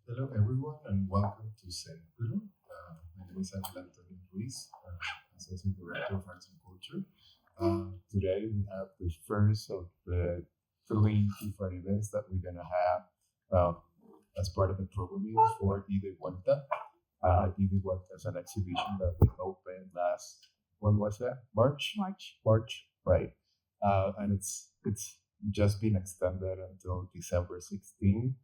Hello, everyone, and welcome to CENTRO. My name is Ángel Antonio Ruiz, Associate Director of Arts and Culture. Today, we have the first of the three different events that we're going to have as part of the programming for Ide Vuelta. Ide Vuelta is an exhibition that we opened last, when was that? March? March, right. And it's just been extended until December 16th.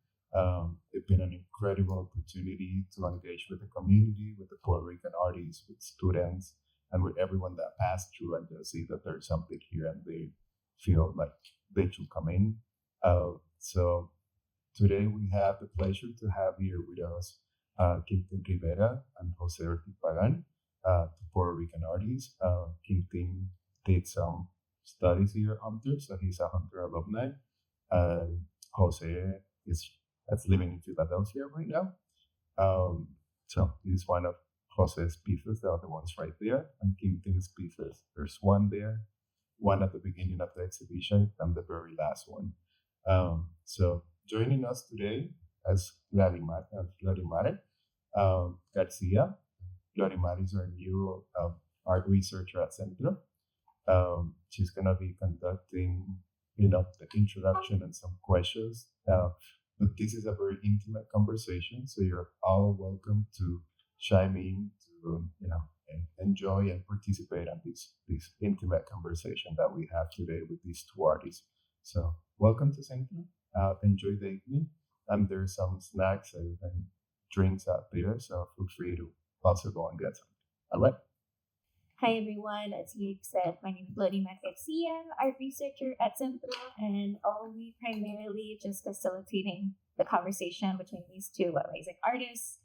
It's been an incredible opportunity to engage with the community, with the Puerto Rican artists, with students, and with everyone that passed through and they see that there's something here and they feel like they should come in. So today we have the pleasure to have here with us Quintín Rivera and José Ortiz Pagán, two Puerto Rican artists. Quintín did some studies here at Hunter, so he's a Hunter alumni. Jose is living in Philadelphia right now. So this is one of Jose's pieces. The other one's right there, and Quintin's pieces. There's one there, one at the beginning of the exhibition, and the very last one. So joining us today is Glorimar Garcia. Glorimar is our new art researcher at CENTRO. She's going to be conducting, the introduction and some questions. But this is a very intimate conversation, so you're all welcome to chime in to, enjoy and participate in this intimate conversation that we have today with these two artists. So welcome to CENTRO. Enjoy the evening. And there's some snacks and drinks out there, so feel free to also go and get some. All right. Hi everyone, as you said, my name is Glorimar Garcia, art researcher at CENTRO, and I'll be primarily just facilitating the conversation between these two amazing artists.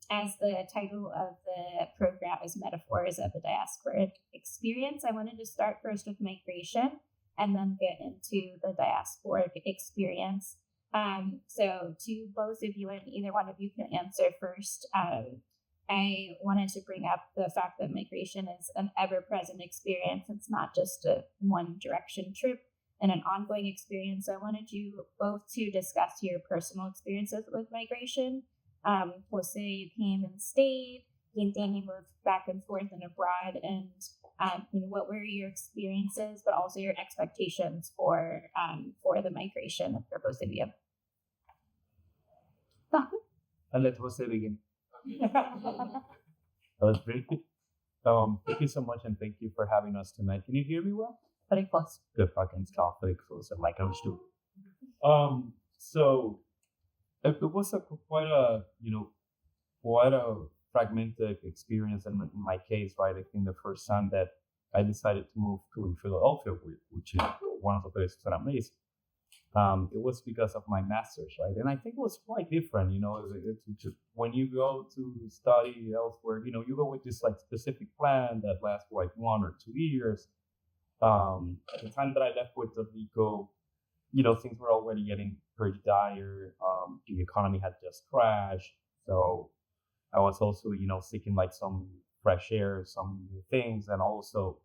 As the title of the program is Metaphors of the Diasporic Experience, I wanted to start first with migration and then get into the diasporic experience. So to both of you, and either one of you can answer first, I wanted to bring up the fact that migration is an ever-present experience. It's not just a one-direction trip and an ongoing experience. So I wanted you both to discuss your personal experiences with migration. Jose, you came and stayed. Quintín, you moved back and forth and abroad. And what were your experiences, but also your expectations for the migration for both of you? I'll let Jose begin. That was very good. Thank you so much, and thank you for having us tonight. Can you hear me well? Very close. Good fucking stuff. Very close. Like I was doing. So it was quite a fragmented experience in my case, right? I think the first time that I decided to move to Philadelphia, which is one of the places that I'm based, it was because of my master's, right? And I think it was quite different, when you go to study elsewhere, you go with this like specific plan that lasts for like 1 or 2 years. At the time that I left Puerto Rico, things were already getting pretty dire. The economy had just crashed. So I was also, seeking like some fresh air, some new things. And also,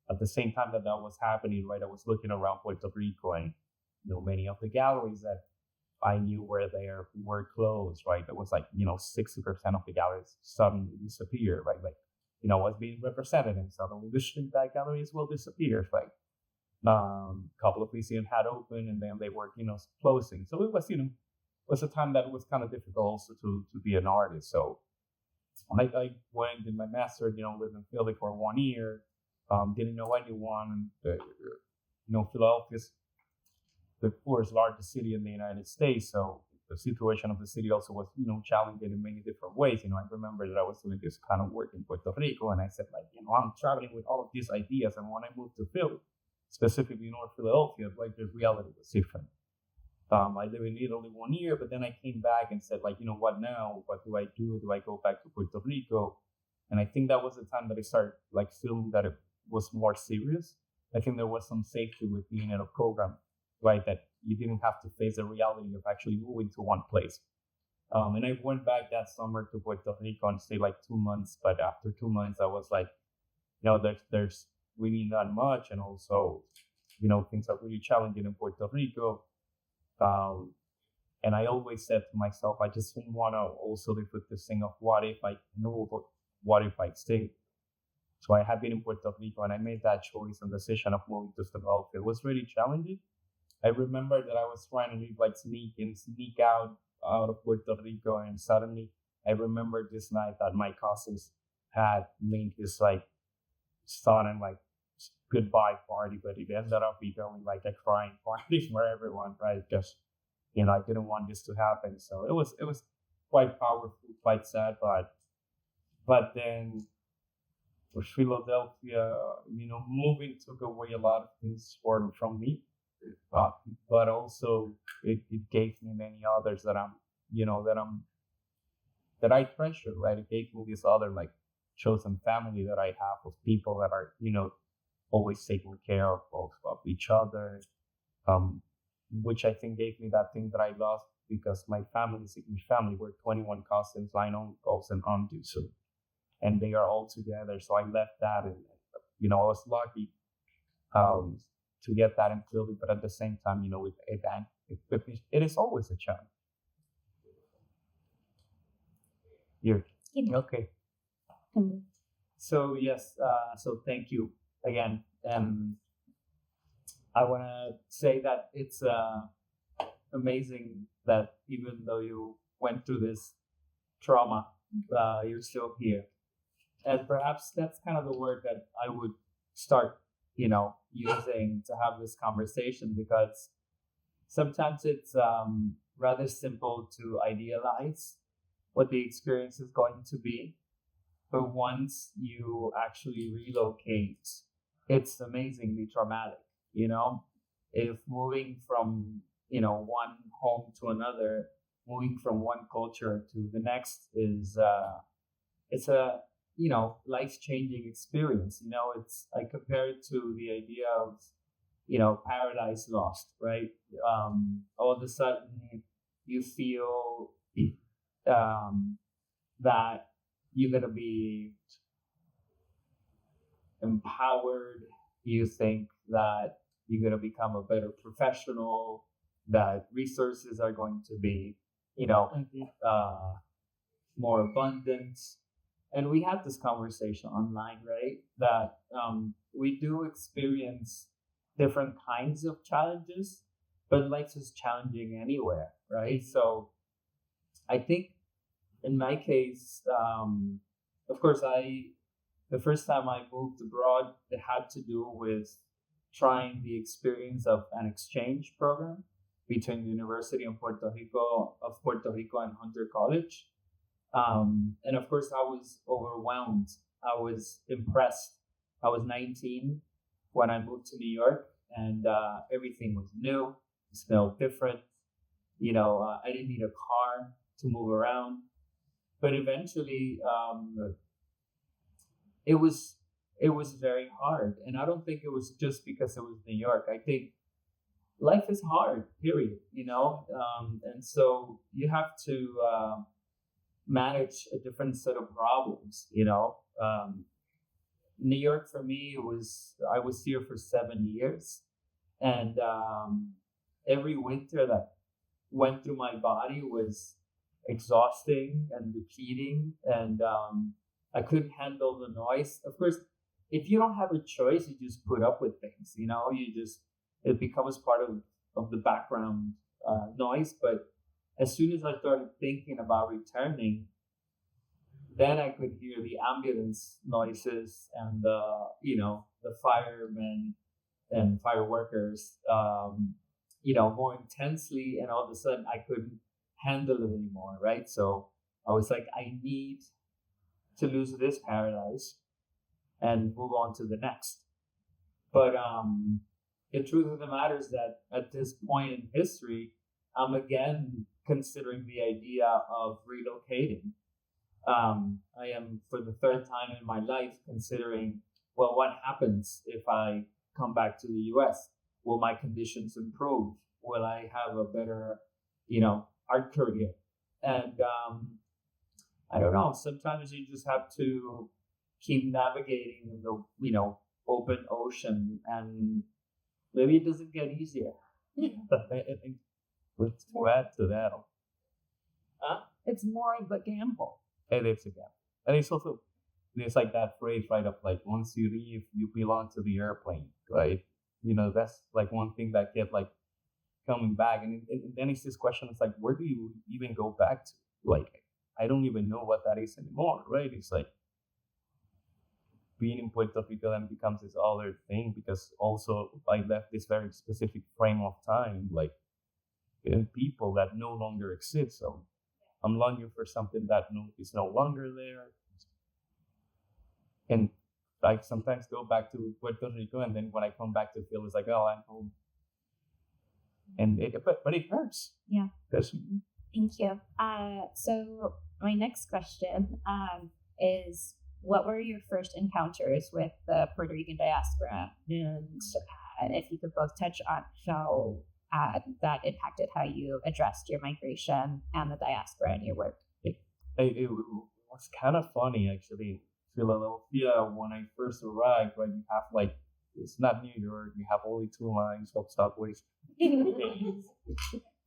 at the same time that was happening, right, I was looking around Puerto Rico, and many of the galleries that I knew were there were closed, right? It was like 60% of the galleries suddenly disappeared, right? Like was being represented, and suddenly the street art galleries will disappear, right? A couple of museums had opened, and then they were closing. So it was a time that was kind of difficult also to be an artist. So I went in my master, lived in Philly for 1 year. Didn't know anyone. Philadelphia's the fourth largest city in the United States, so the situation of the city also was, challenging in many different ways. I remember that I was doing this kind of work in Puerto Rico, and I said, like, I'm traveling with all of these ideas, and when I moved to Philly, specifically North Philadelphia, like the reality was different. I lived in Italy 1 year, but then I came back and said, like, what now? What do I do? Do I go back to Puerto Rico? And I think that was the time that I started like feeling that it was more serious. I think there was some safety with being in a program, right? That you didn't have to face the reality of actually moving to one place. And I went back that summer to Puerto Rico and stayed like 2 months. But after 2 months, I was like, there's really not much. And also, things are really challenging in Puerto Rico. And I always said to myself, I just didn't want to also live with this thing of what if I move, what if I stay. So I had been in Puerto Rico, and I made that choice and decision of moving to the Gulf. It was really challenging. I remember that I was trying to live like sneak out of Puerto Rico, and suddenly I remember this night that my cousins had made this like sudden like goodbye party, but it ended up becoming like a crying party for everyone, right? Because I didn't want this to happen. So it was quite powerful, quite sad, but then for Philadelphia, moving took away a lot of things from me, but also it gave me many others that I treasure, right? It gave me this other like chosen family that I have of people that are, always taking care of each other, which I think gave me that thing that I lost because my family, we're 21 cousins, line uncles and aunties, and they are all together. So I left that, and I was lucky to get that in Philly, but at the same time, with it is always a challenge. You're okay. So yes, so thank you again. I want to say that it's amazing that even though you went through this trauma, you're still here. And perhaps that's kind of the word that I would start, using to have this conversation, because sometimes it's rather simple to idealize what the experience is going to be. But once you actually relocate, it's amazingly traumatic. If moving from, one home to another, moving from one culture to the next is, it's a, life-changing experience. I compare it to the idea of, paradise lost, right? All of a sudden you feel that you're going to be empowered. You think that you're going to become a better professional, that resources are going to be, more abundant. And we had this conversation online, right? That we do experience different kinds of challenges, but life is challenging anywhere, right? So I think in my case, of course, the first time I moved abroad, it had to do with trying the experience of an exchange program between the University of Puerto Rico and Hunter College. And of course, I was overwhelmed. I was impressed. I was 19 when I moved to New York, and everything was new. It smelled different. I didn't need a car to move around. But eventually, it was very hard. And I don't think it was just because it was New York. I think life is hard, period, and so you have to manage a different set of problems, New York for me I was here for 7 years, and every winter that went through my body was exhausting and depleting, and I couldn't handle the noise. Of course, if you don't have a choice, you just put up with things, it becomes part of the background noise. But as soon as I started thinking about returning, then I could hear the ambulance noises and the firemen and fireworkers, more intensely, and all of a sudden I couldn't handle it anymore, right? So I was like, I need to lose this paradise and move on to the next. But the truth of the matter is that at this point in history, I'm again considering the idea of relocating. I am, for the third time in my life, considering, well, what happens if I come back to the US? Will my conditions improve? Will I have a better, art career? And I don't know. Sometimes you just have to keep navigating the, open ocean, and maybe it doesn't get easier. But to add to that, It's more of a gamble. it is again. And it's also, there's like that phrase, right, of like, once you leave, you belong to the airplane, right? That's like one thing that kept like coming back. And then it's this question, it's like, where do you even go back to? Like, I don't even know what that is anymore, right? It's like being in Puerto Rico then becomes this other thing because also I left this very specific frame of time, like, and people that no longer exist. So I'm longing for something that is no longer there. And I sometimes go back to Puerto Rico, and then when I come back to Phil, it's like, oh, I'm home. And but it hurts. Yeah. That's, Thank you. So my next question is, what were your first encounters with the Puerto Rican diaspora? And if you could both touch on how that impacted how you addressed your migration and the diaspora in your work. it was kind of funny, actually. Philadelphia, when I first arrived, right, you have like, it's not New York, you have only 2 lines of subways.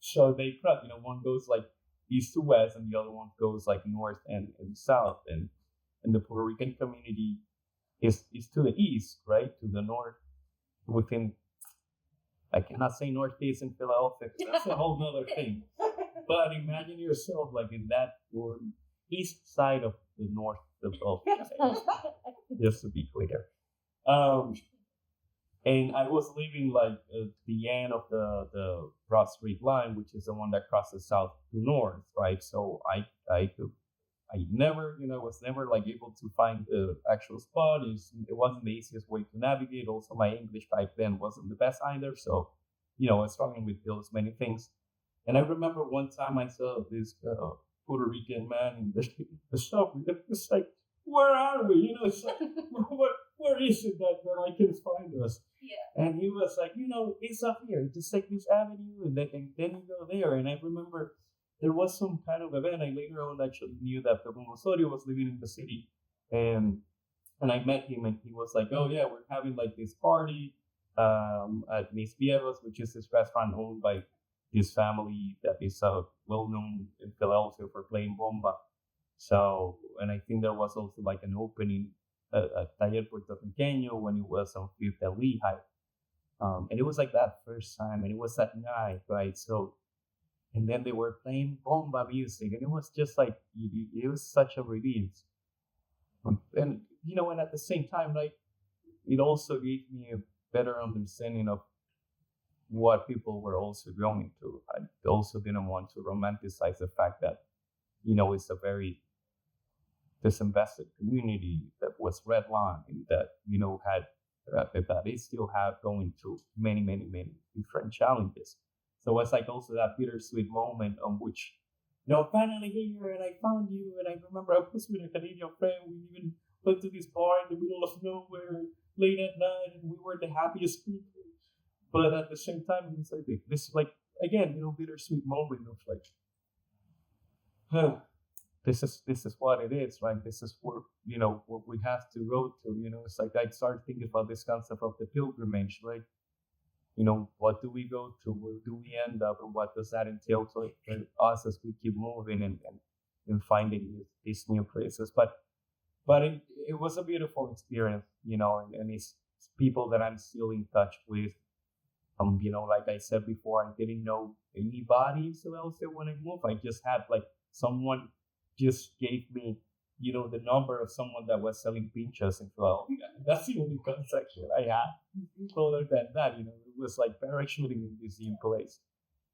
So they cross, one goes like east to west and the other one goes like north and south. And the Puerto Rican community is to the east, right, to the north, within, I cannot say northeast in Philadelphia, that's a whole nother thing. But imagine yourself like in that east side of the north of just to be clear. And I was living like at the end of the Broad Street line, which is the one that crosses south to north, right? So I never, was never like able to find the actual spot. It wasn't the easiest way to navigate. Also, my English back then wasn't the best either. So, I was struggling with those many things. And I remember one time I saw this Puerto Rican man in the shop. It was like, where are we? It's like, where is it that I can find us? Yeah. And he was like, it's up here. Just take this avenue and then you go there. And I remember there was some kind of event. I later on actually knew that the Osorio was living in the city. And I met him and he was like, oh yeah, we're having like this party at Mis Viejos, which is this restaurant owned by this family that is well known in Philadelphia for playing bomba. So, and I think there was also like an opening at Taller Puertorriqueño when it was on Fifth and Lehigh. And it was like that first time, and it was at night, right? So, and then they were playing bomba music, and it was just like, it was such a relief. And, and at the same time, like, it also gave me a better understanding of what people were also going through. I also didn't want to romanticize the fact that, it's a very disinvested community that was redlined, that, had, that they still have going through many, many, many different challenges. So it's like also that bittersweet moment on which, finally here and I found you. And I remember I was with a Canadian friend. We even went to this bar in the middle of nowhere late at night, and we were the happiest people. But at the same time, it's like this, like, again, bittersweet moment of like, this is what it is, right? This is what we have to go to. It's like I started thinking about this concept of the pilgrimage, right? What do we go to? Where do we end up? And what does that entail for us as we keep moving and finding these new places? But it was a beautiful experience, and it's people that I'm still in touch with. Like I said before, I didn't know anybody in Philadelphia when I moved. I just had like someone just gave me, the number of someone that was selling pinchos in Philadelphia. That's the only contact that I had. Other than that, it was like parachuting in this new place.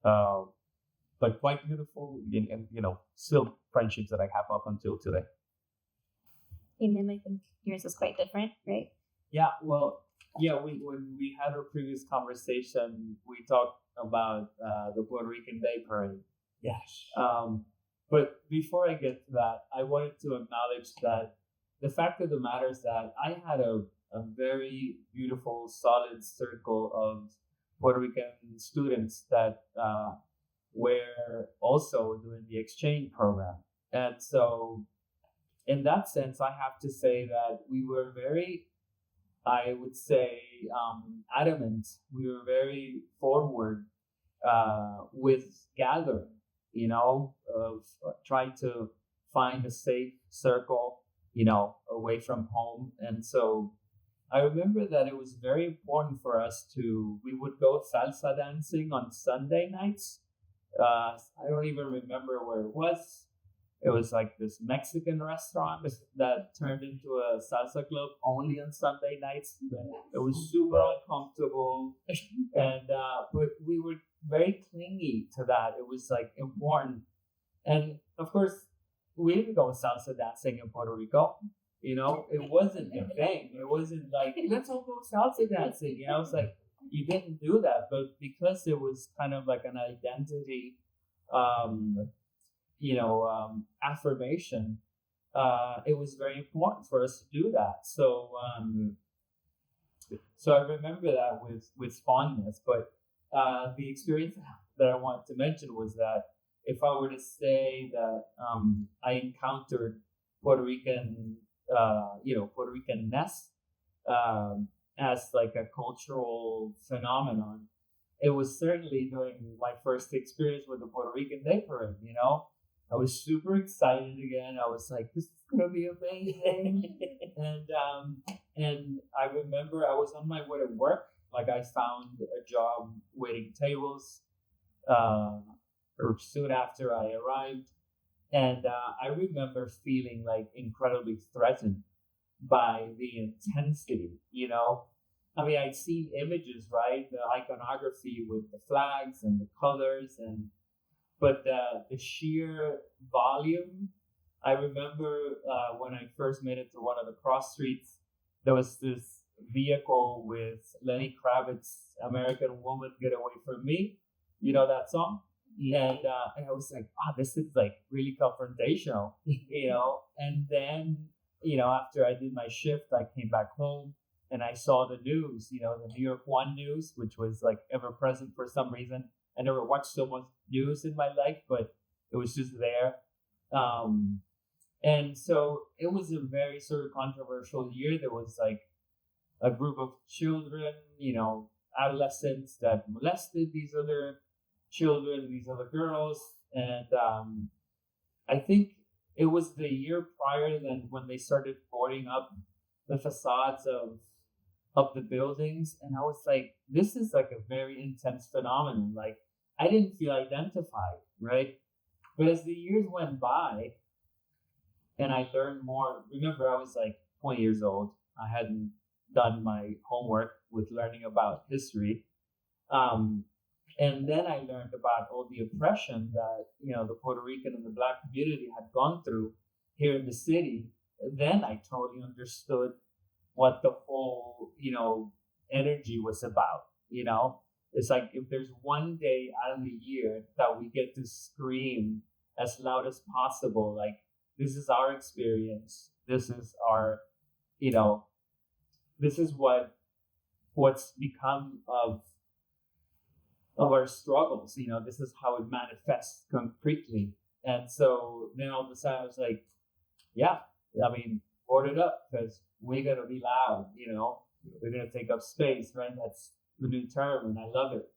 But quite beautiful, and still friendships that I have up until today. And then I think yours is quite different, right? Yeah, well, when we had our previous conversation, we talked about the Puerto Rican Day Parade. Yes. But before I get to that, I wanted to acknowledge that the fact of the matter is that I had a very beautiful, solid circle of Puerto Rican students that were also doing the exchange program. And so in that sense, I have to say that we were very, I would say, adamant. We were very forward with gathering, of trying to find a safe circle, away from home. And so I remember that it was very important for us we would go salsa dancing on Sunday nights. I don't even remember where it was. It was like this Mexican restaurant that turned into a salsa club only on Sunday nights. It was super uncomfortable, and but we were very clingy to that. It was like important, and of course, we didn't go salsa dancing in Puerto Rico. It wasn't a thing. It wasn't like let's all go salsa dancing. It's like you didn't do that, but because it was kind of like an identity. Affirmation, it was very important for us to do that. So I remember that with fondness. But the experience that I wanted to mention was that if I were to say that I encountered Puerto Rican, Puerto Rican-ness as like a cultural phenomenon, it was certainly during my first experience with the Puerto Rican Day Parade. I was super excited again. I was like, this is gonna be amazing. and I remember I was on my way to work. Like I found a job waiting tables or soon after I arrived. And I remember feeling like incredibly threatened by the intensity, I mean, I'd seen images, right? The iconography with the flags and the colors, but the sheer volume. I remember when I first made it to one of the cross streets, there was this vehicle with Lenny Kravitz's "American Woman, Get Away From Me." You know that song? And I was like, this is like really confrontational, And then, after I did my shift, I came back home. And I saw the news, the New York One news, which was like ever present for some reason. I never watched so much news in my life, but it was just there. And so it was a very sort of controversial year. There was like a group of children, adolescents that molested these other children, these other girls. And I think it was the year prior than when they started boarding up the facades of the buildings, and I was like, this is like a very intense phenomenon. Like I didn't feel identified, right? But as the years went by and I learned more, remember I was like 20 years old. I hadn't done my homework with learning about history. And then I learned about all the oppression that, the Puerto Rican and the Black community had gone through here in the city. Then I totally understood what the whole, energy was about, It's like if there's one day out of the year that we get to scream as loud as possible, like this is our experience, this is our, this is what's become of our struggles, this is how it manifests concretely. And so then all of a sudden I was like, yeah, I mean, board it up because we're gonna be loud, we're gonna take up space, right? That's the new term, and I love it.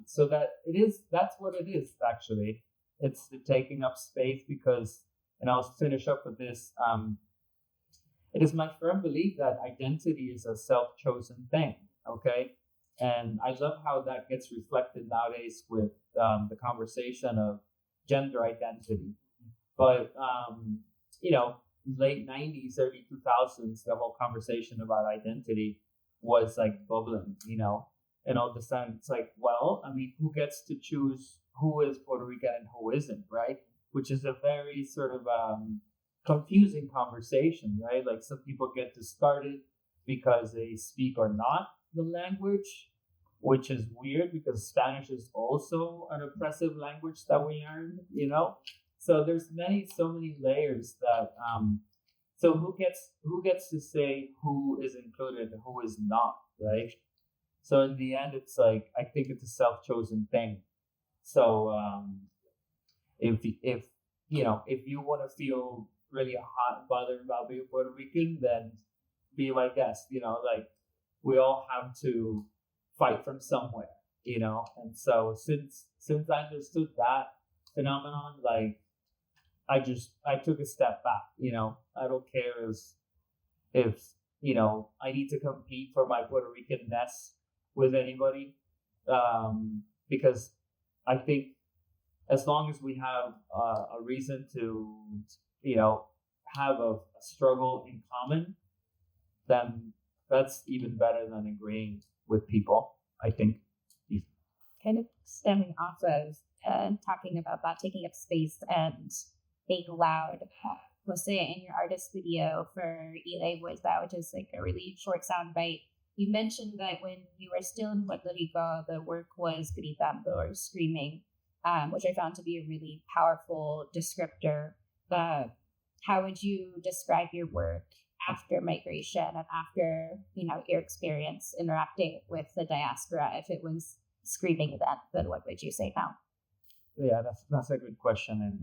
So that's what it is actually. It's the taking up space because, and I'll finish up with this. It is my firm belief that identity is a self-chosen thing. Okay, and I love how that gets reflected nowadays with the conversation of gender identity. But late 90s, early 2000s, the whole conversation about identity was like bubbling, and all of a sudden it's like, well, I mean, who gets to choose who is Puerto Rican and who isn't, right? Which is a very sort of confusing conversation, right? Like some people get discarded because they speak or not the language, which is weird because Spanish is also an oppressive language that we learn, So there's so many layers that so who gets to say who is included and who is not, right? So in the end, it's like I think it's a self-chosen thing. So if you want to feel really hot and bothered about being Puerto Rican, then be my guest. Like we all have to fight from somewhere, And so since I understood that phenomenon, like I took a step back. I don't care if I need to compete for my Puerto Rican-ness with anybody, because I think as long as we have a reason to have a struggle in common, then that's even better than agreeing with people, I think. Kind of stemming off of talking about that, taking up space and being loud. Jose, in your artist video for Eli Vuelta, which is like a really short sound bite, you mentioned that when you were still in Puerto Rico, the work was gritando, or screaming, which I found to be a really powerful descriptor. How would you describe your work after migration and after your experience interacting with the diaspora? If it was screaming then what would you say now? Yeah, that's a good question,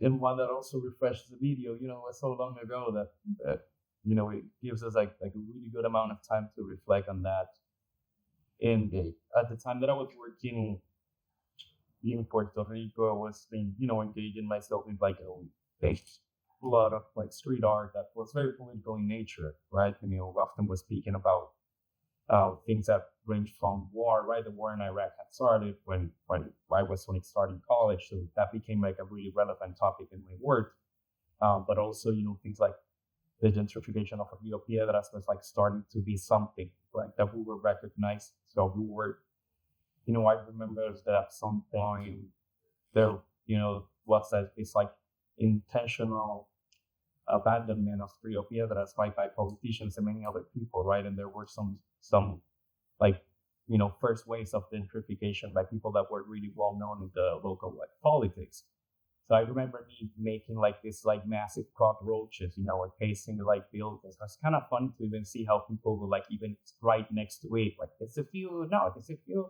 and one that also refreshes the video. It was so long ago that it gives us like a really good amount of time to reflect on that. And at the time that I was working in Puerto Rico, I was engaging myself in like a lot of like street art that was very political in nature, right? Often was speaking about things that range from war, right? The war in Iraq had started when I was starting college, so that became like a really relevant topic in my work. But also, things like the gentrification of Rio Piedras was like starting to be something like that we were recognized. So we were, I remember that at some point there, was this like intentional abandonment of Rio Piedras, right, by politicians and many other people, right? And there were some like, first waves of gentrification by people that were really well known in the local like politics. So I remember me making like this like massive cockroaches, and pasting like buildings. It was kind of fun to even see how people would like even write next to it, like there's a few,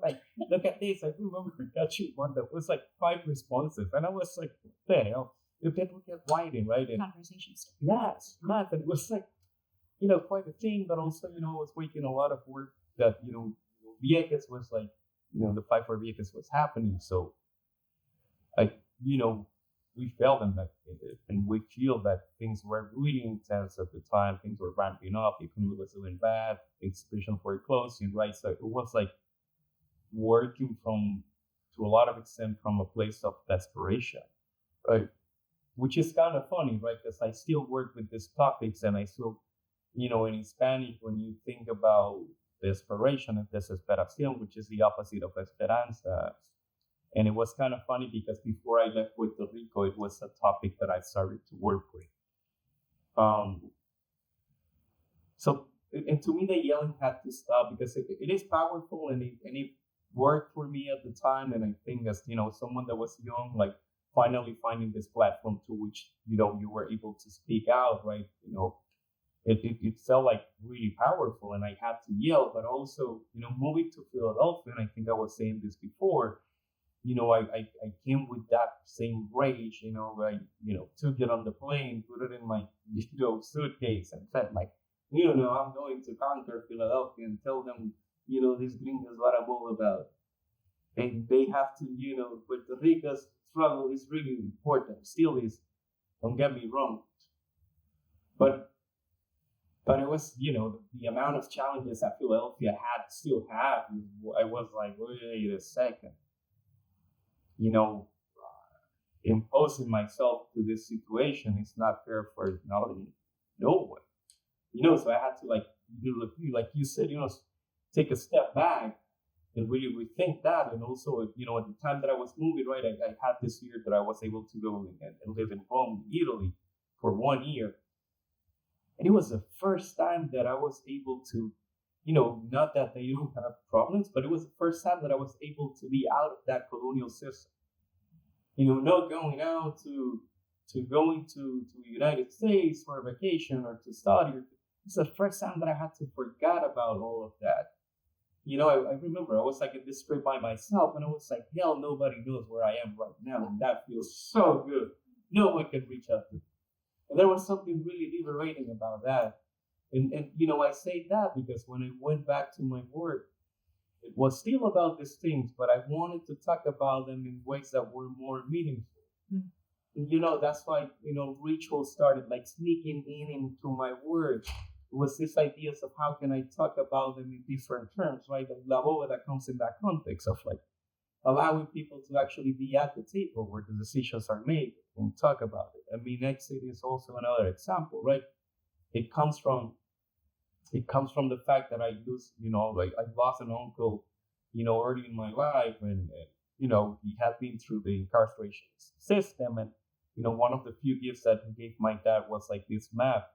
like look at this. I remember I got you one that was like quite responsive, and I was like, what the hell? If that would get writing, right? And Conversations. yes, math, and it was like, quite a thing, but also, I was making a lot of work that, Vieques was like, the fight for Vieques was happening. So, like, we felt and we feel that things were really intense at the time. Things were ramping up. The economy was doing bad. Institutions were closing, right? So it was like working to a lot of extent, from a place of desperation, right? Which is kind of funny, right? Because I still work with these topics, and I still, in Hispanic, when you think about desperation and desesperación, which is the opposite of esperanza. And it was kind of funny because before I left Puerto Rico, it was a topic that I started to work with. And to me, the yelling had to stop, because it is powerful, and it worked for me at the time. And I think as, someone that was young, like finally finding this platform to which, you were able to speak out, right? It felt like really powerful, and I had to yell. But also, moving to Philadelphia, and I think I was saying this before, I came with that same rage. I took it on the plane, put it in my suitcase, and said like, I'm going to conquer Philadelphia and tell them, these gringos what I'm all about. And they have to, Puerto Rico's struggle is really important, still is. Don't get me wrong. But it was, the amount of challenges that Philadelphia still have. I was like, wait a second. Imposing myself to this situation is not fair for no one. So I had to like you said, take a step back and really rethink that. And also, at the time that I was moving, right, I had this year that I was able to go and live in Rome, Italy, for 1 year. And it was the first time that I was able to, not that they don't have problems, but it was the first time that I was able to be out of that colonial system. Not going out to going to the United States for a vacation or to study. It's the first time that I had to forget about all of that. I remember I was like in this trip by myself, and I was like, hell, nobody knows where I am right now. And that feels so good. No one can reach out to me. And there was something really liberating about that. And I say that because when I went back to my work, it was still about these things, but I wanted to talk about them in ways that were more meaningful. That's why, rituals started like sneaking in into my work. It was this ideas of how can I talk about them in different terms, right? The la bóveda comes in that context of like allowing people to actually be at the table where the decisions are made and talk about it. I mean, exit is also another example, right? It comes from the fact that I lose, like I lost an uncle, early in my life, and he had been through the incarceration system, and one of the few gifts that he gave my dad was like this map,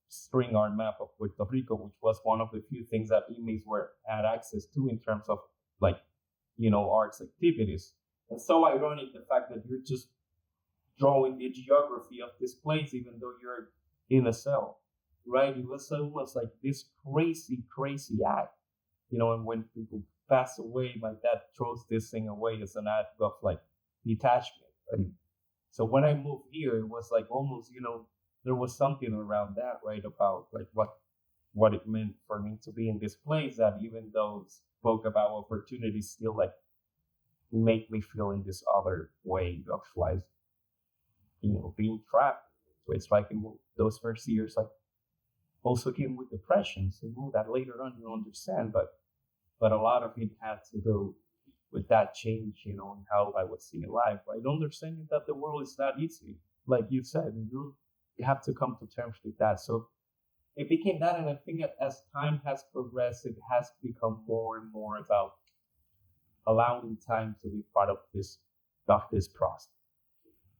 string art map of Puerto Rico, which was one of the few things that inmates had access to in terms of like, arts activities. And so ironic the fact that you're just drawing the geography of this place, even though you're in a cell, right? It was almost like this crazy, crazy act, and when people pass away, my dad throws this thing away as an act of like detachment, right? So when I moved here, it was like almost, there was something around that, right? About like what it meant for me to be in this place that even though it spoke about opportunities, still like make me feel in this other way of like, being trapped. So it's like in those first years, like also came with depression. So that later on you understand, but a lot of it had to do with that change, in how I was seeing life, right? Understanding that the world is not easy. Like you said, you have to come to terms with that. So it became that, and I think that as time has progressed, it has become more and more about allowing time to be part of this process.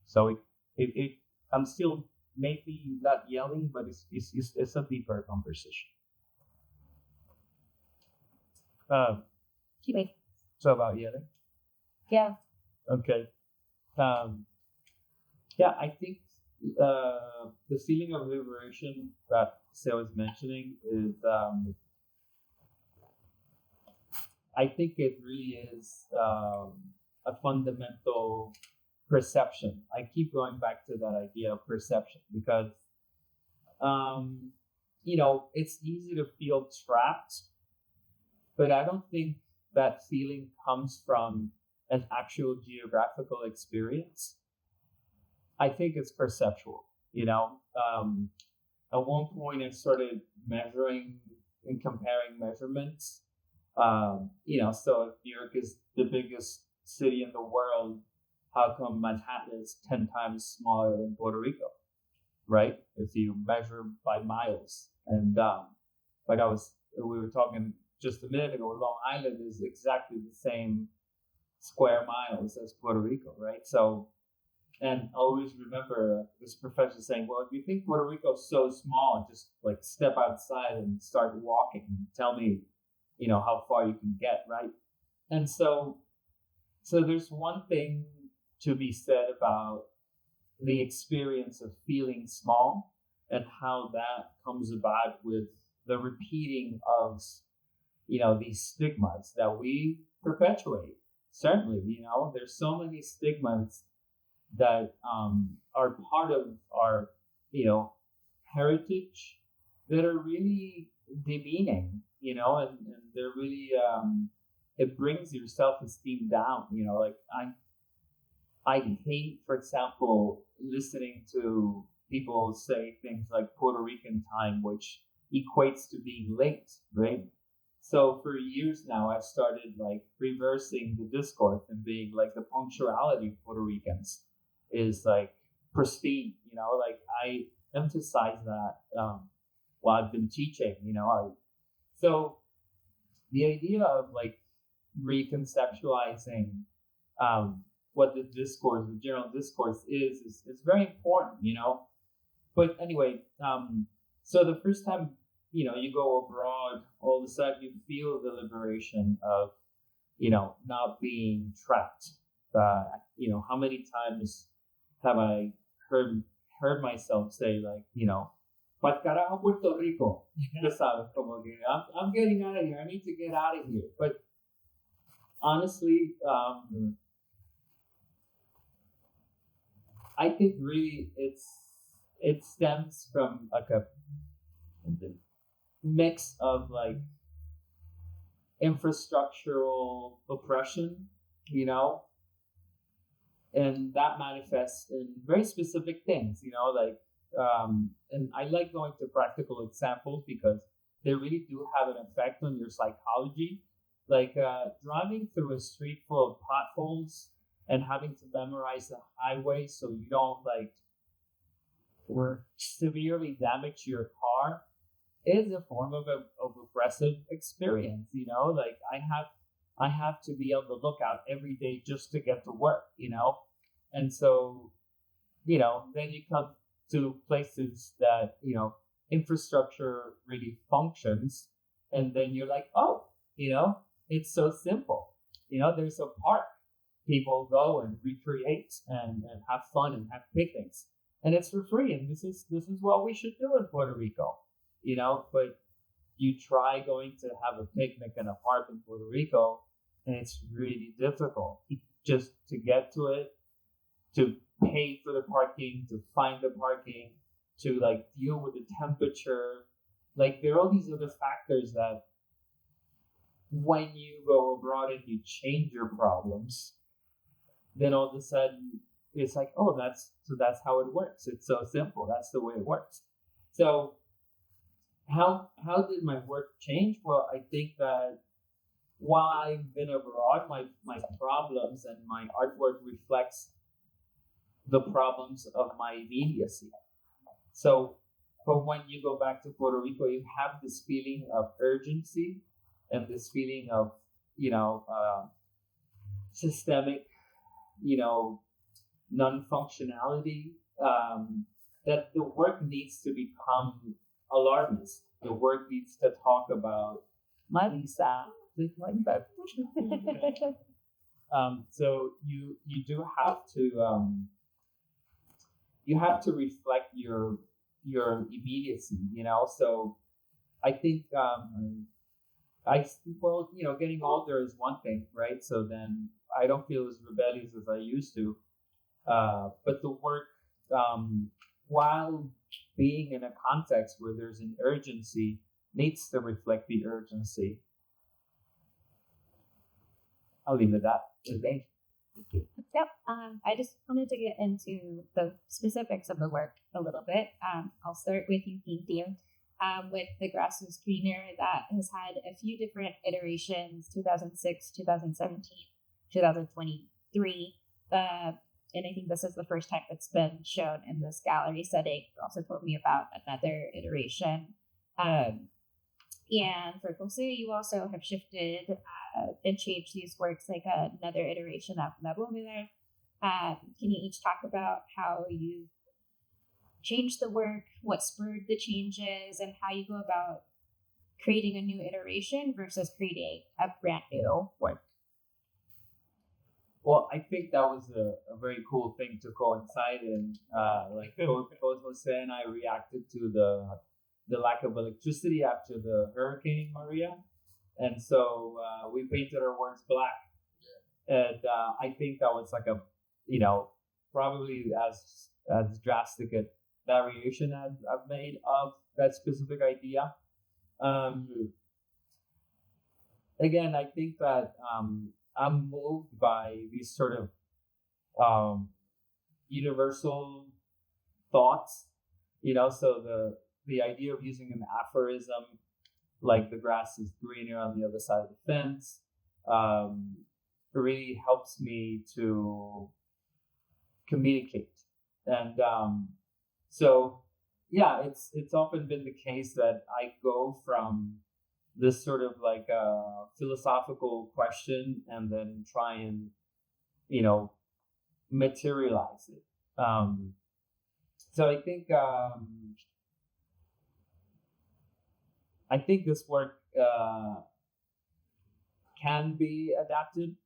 So it I'm still maybe not yelling, but it's a deeper conversation. Wait. So about yelling? Yeah. Okay. I think the feeling of liberation that Sarah was mentioning is, I think it really is a fundamental perception. I keep going back to that idea of perception because, it's easy to feel trapped, but I don't think that feeling comes from an actual geographical experience. I think it's perceptual, At one point I started measuring and comparing measurements. So if New York is the biggest city in the world, how come Manhattan is 10 times smaller than Puerto Rico, right? If you measure by miles. And we were talking just a minute ago, Long Island is exactly the same square miles as Puerto Rico, right? So, and I always remember this professor saying, well, if you think Puerto Rico is so small, just like step outside and start walking and tell me, how far you can get, right? And so there's one thing to be said about the experience of feeling small and how that comes about with the repeating of, these stigmas that we perpetuate. Certainly, there's so many stigmas that are part of our, heritage that are really demeaning, and they're really, it brings your self-esteem down, like I hate, for example, listening to people say things like Puerto Rican time, which equates to being late, right? So for years now, I've started like reversing the discourse and being like the punctuality of Puerto Ricans is like pristine, like I emphasize that while I've been teaching, so the idea of like reconceptualizing what the general discourse is very important, But anyway, so the first time, you go abroad, all of a sudden you feel the liberation of, not being trapped. How many times have I heard myself say like, "Pat carajo Puerto Rico," I'm getting out of here. I need to get out of here. But honestly, I think really it stems from like a mix of like infrastructural oppression, and that manifests in very specific things, like, and I like going to practical examples because they really do have an effect on your psychology. Like driving through a street full of potholes and having to memorize the highway so you don't or severely damage your car is a form of oppressive experience. Like I have to be on the lookout every day just to get to work. And so then you come to places that infrastructure really functions, and then you're like, oh, it's so simple. There's a park, people go and recreate and have fun and have picnics, and it's for free, and this is what we should do in Puerto Rico. But you try going to have a picnic in a park in Puerto Rico, and it's really difficult just to get to it, to pay for the parking, to find the parking, to deal with the temperature. There are all these other factors that when you go abroad and you change your problems, then all of a sudden it's like, oh, that's how it works. It's so simple. That's the way it works. So how did my work change? Well, I think that while I've been abroad, my problems and my artwork reflects the problems of my immediacy. So, but when you go back to Puerto Rico, you have this feeling of urgency and this feeling of, systemic, non-functionality, that the work needs to become alarmist. The work needs to talk about Marisa. So you do have to you have to reflect your immediacy, So I think getting older is one thing, right? So then I don't feel as rebellious as I used to. But the work, while being in a context where there's an urgency, needs to reflect the urgency. I'll leave it at that. Okay. Yep. I just wanted to get into the specifics of the work a little bit. I'll start with you, Quintín, with the grass is greener that has had a few different iterations: 2006, 2017, 2023. And I think this is the first time it's been shown in this gallery setting. You also told me about another iteration. And for José, you also have shifted and changed these works, like another iteration of La Bóveda. Can you each talk about how you changed the work, what spurred the changes, and how you go about creating a new iteration versus creating a brand new work? Well, I think that was a very cool thing to coincide in. Both Jose and I reacted to the lack of electricity after the Hurricane Maria. And so we painted our works black. And I think that was probably as drastic a variation as I've made of that specific idea. Again, I think that I'm moved by these sort of universal thoughts, so the idea of using an aphorism like the grass is greener on the other side of the fence really helps me to communicate. And so, yeah, it's often been the case that I go from this sort of philosophical question and then try and, materialize it. So I think this work can be adapted,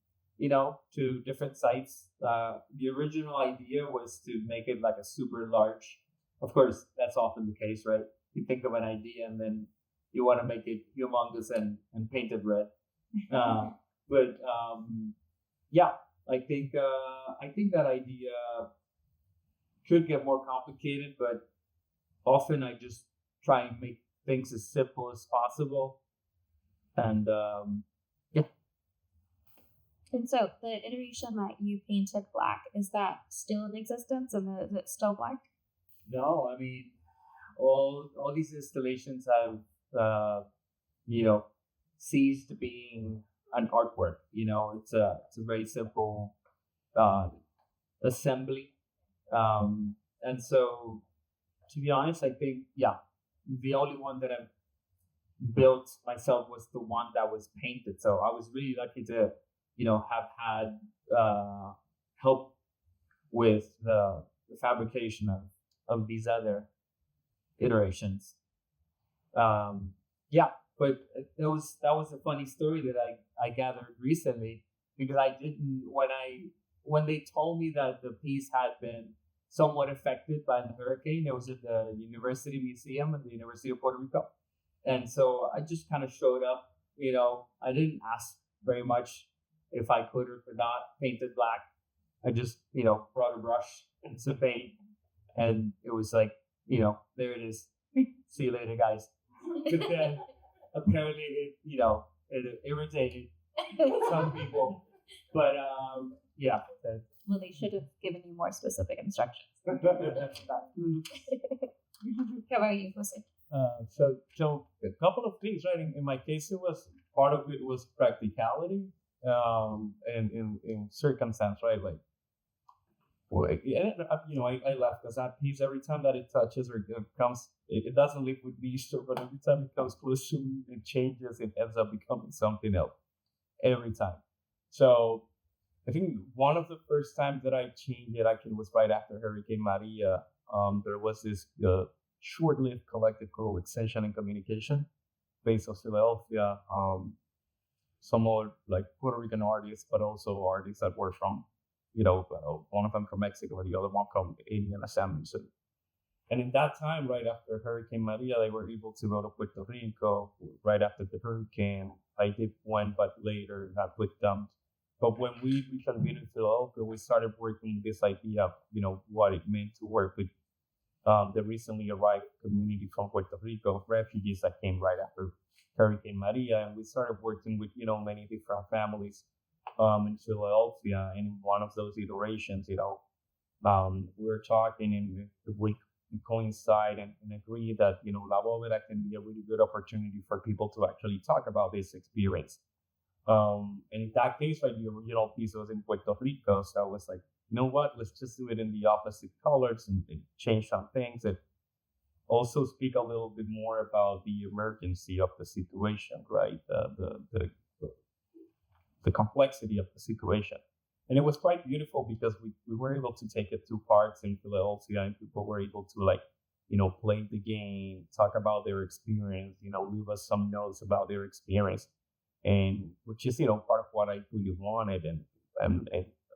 to different sites. The original idea was to make it like a super large. Of course, that's often the case, right? You think of an idea and then you want to make it humongous and paint it red. Yeah, I think that idea could get more complicated, but often I just try and make things as simple as possible. And And so the iteration that you painted black, is that still in existence and is it still black? No, I mean, all these installations have, ceased being an artwork. It's a very simple assembly. And so, to be honest, I think, the only one that I've built myself was the one that was painted. So I was really lucky to, have had help with the fabrication of these other iterations. But that was a funny story that I gathered recently, because I didn't, when they told me that the piece had been somewhat affected by the hurricane, it was at the University Museum at the University of Puerto Rico. And so I just kind of showed up, I didn't ask very much if I could or could not paint it black. I just, brought a brush and some paint, and it was like, there it is. See you later, guys. But then apparently it irritated some people. But Well, they should have given you more specific instructions. How about you, Jose? So a couple of things, right? In my case, it was part of it was practicality, and in circumstance, right? Like, I laugh because that piece, every time that it touches or it comes, it doesn't live with me, so, but every time it comes close to me, it changes. It ends up becoming something else every time. So I think one of the first times that I changed it actually was right after Hurricane Maria. There was this short-lived collective called Extension and Communication, based in Philadelphia. Some more like Puerto Rican artists, but also artists that were from, one of them from Mexico, the other one from Indian assemblies. And in that time, right after Hurricane Maria, they were able to go to Puerto Rico right after the hurricane. I did one, but later not with them. But when we reconvened in Philadelphia, we started working with this idea of, what it meant to work with the recently arrived community from Puerto Rico, refugees that came right after Hurricane Maria. And we started working with, many different families in Philadelphia. And in one of those iterations, we were talking and we coincide and agree that, La Bóveda can be a really good opportunity for people to actually talk about this experience. And in that case, right, the original piece was in Puerto Rico. So I was like, you know what, let's just do it in the opposite colors and change some things that also speak a little bit more about the emergency of the situation, right? The complexity of the situation. And it was quite beautiful because we were able to take it to parts in Philadelphia, and people were able to play the game, talk about their experience, leave us some notes about their experience. And which is, part of what I really wanted. And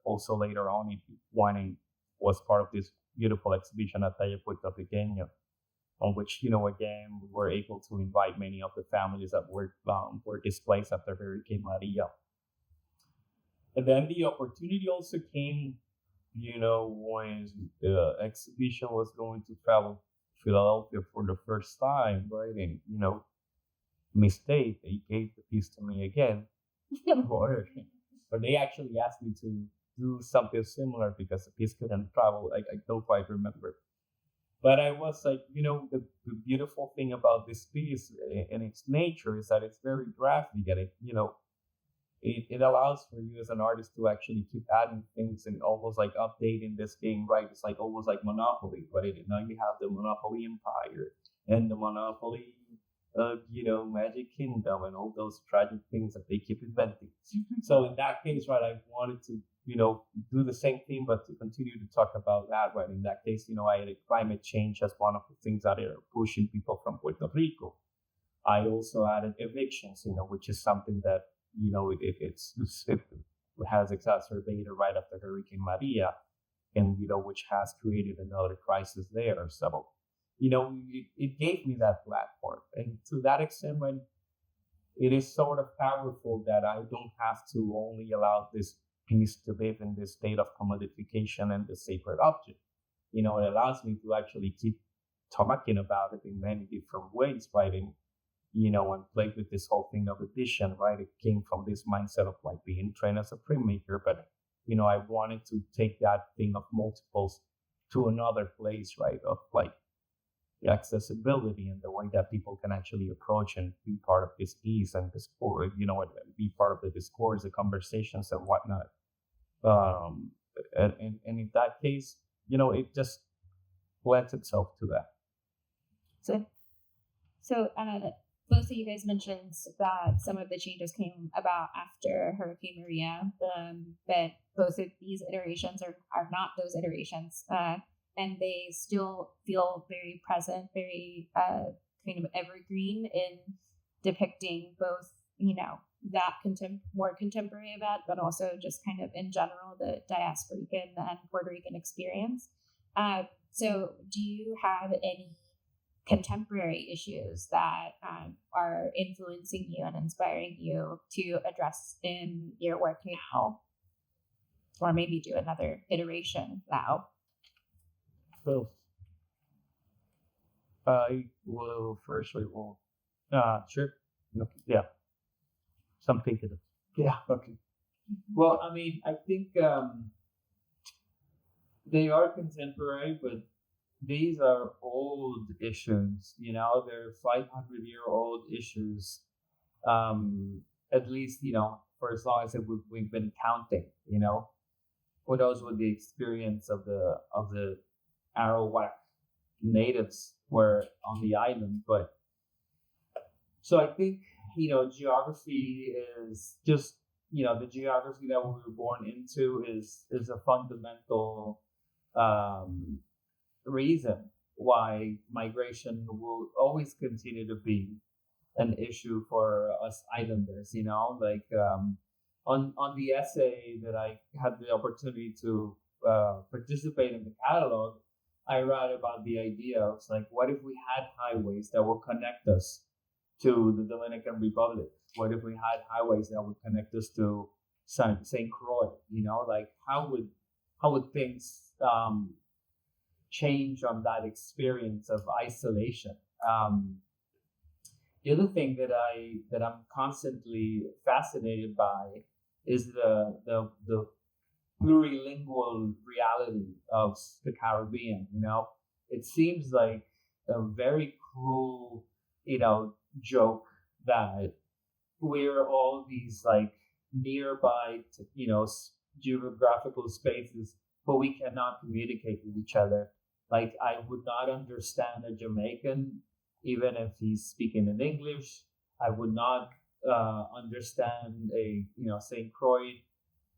also later on, wanting was part of this beautiful exhibition at Taller Puertorriqueño, on which, again, we were able to invite many of the families that were displaced after Hurricane Maria. And then the opportunity also came, when the exhibition was going to travel to Philadelphia for the first time, right? And, mistake, they gave the piece to me again. But they actually asked me to do something similar because the piece couldn't travel. I don't quite remember. But I was like, the beautiful thing about this piece and its nature is that it's very graphic, and it allows for you as an artist to actually keep adding things and almost like updating this game, right? It's like almost like Monopoly, right? And now you have the Monopoly Empire and the Monopoly Magic Kingdom and all those tragic things that they keep inventing. So in that case, right, I wanted to, do the same thing, but to continue to talk about that, right? In that case, I added climate change as one of the things that are pushing people from Puerto Rico. I also added evictions, which is something that, it has exacerbated right after Hurricane Maria, and, which has created another crisis there. So, it gave me that platform. And to that extent, when it is sort of powerful that I don't have to only allow this piece to live in this state of commodification and the sacred object. It allows me to actually keep talking about it in many different ways, right? And, and played with this whole thing of edition, right? It came from this mindset of like being trained as a printmaker, but I wanted to take that thing of multiples to another place, right? Of like the accessibility and the way that people can actually approach and be part of this piece and this, or be part of the discourse, the conversations and whatnot. And in that case, it just lends itself to that. So both of you guys mentioned that some of the changes came about after Hurricane Maria, but both of these iterations are not those iterations, and they still feel very present, very kind of evergreen in depicting both, that more contemporary event, but also just kind of in general the diasporican and Puerto Rican experience. So do you have any contemporary issues that are influencing you and inspiring you to address in your work now, or maybe do another iteration now? So I will first. Sure. Okay. Yeah. Something to do. Yeah. Okay. Well, I mean, I think they are contemporary, but these are old issues. They're 500-year-old issues. At least, for as long as we've been counting. Who knows what the experience of the Arawak natives were on the island, but so I think geography is just the geography that we were born into is a fundamental reason why migration will always continue to be an issue for us islanders. On the essay that I had the opportunity to participate in the catalog, I write about the idea of like, what if we had highways that would connect us to the Dominican Republic? What if we had highways that would connect us to St. Croix? Like how would things change on that experience of isolation? The other thing that I'm constantly fascinated by is the plurilingual reality of the Caribbean. It seems like a very cruel, joke that we're all these like nearby, geographical spaces, but we cannot communicate with each other. Like I would not understand a Jamaican even if he's speaking in English. I would not understand a St. Croix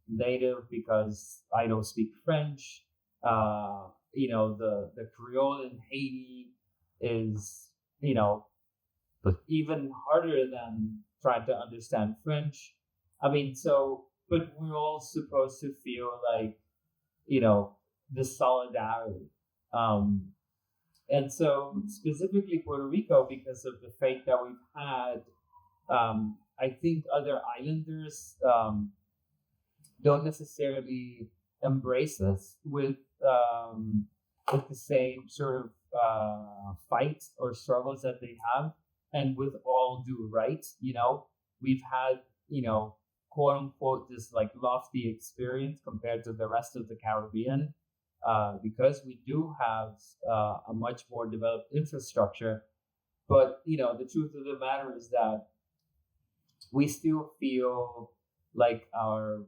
native because I don't speak French. The Creole in Haiti is even harder than trying to understand French. I mean, but we're all supposed to feel like the solidarity. And so specifically Puerto Rico, because of the fate that we've had, I think other islanders don't necessarily embrace us with the same sort of fight or struggles that they have. And with all due right, we've had, quote unquote, this like lofty experience compared to the rest of the Caribbean. Because we do have a much more developed infrastructure. But, the truth of the matter is that we still feel like our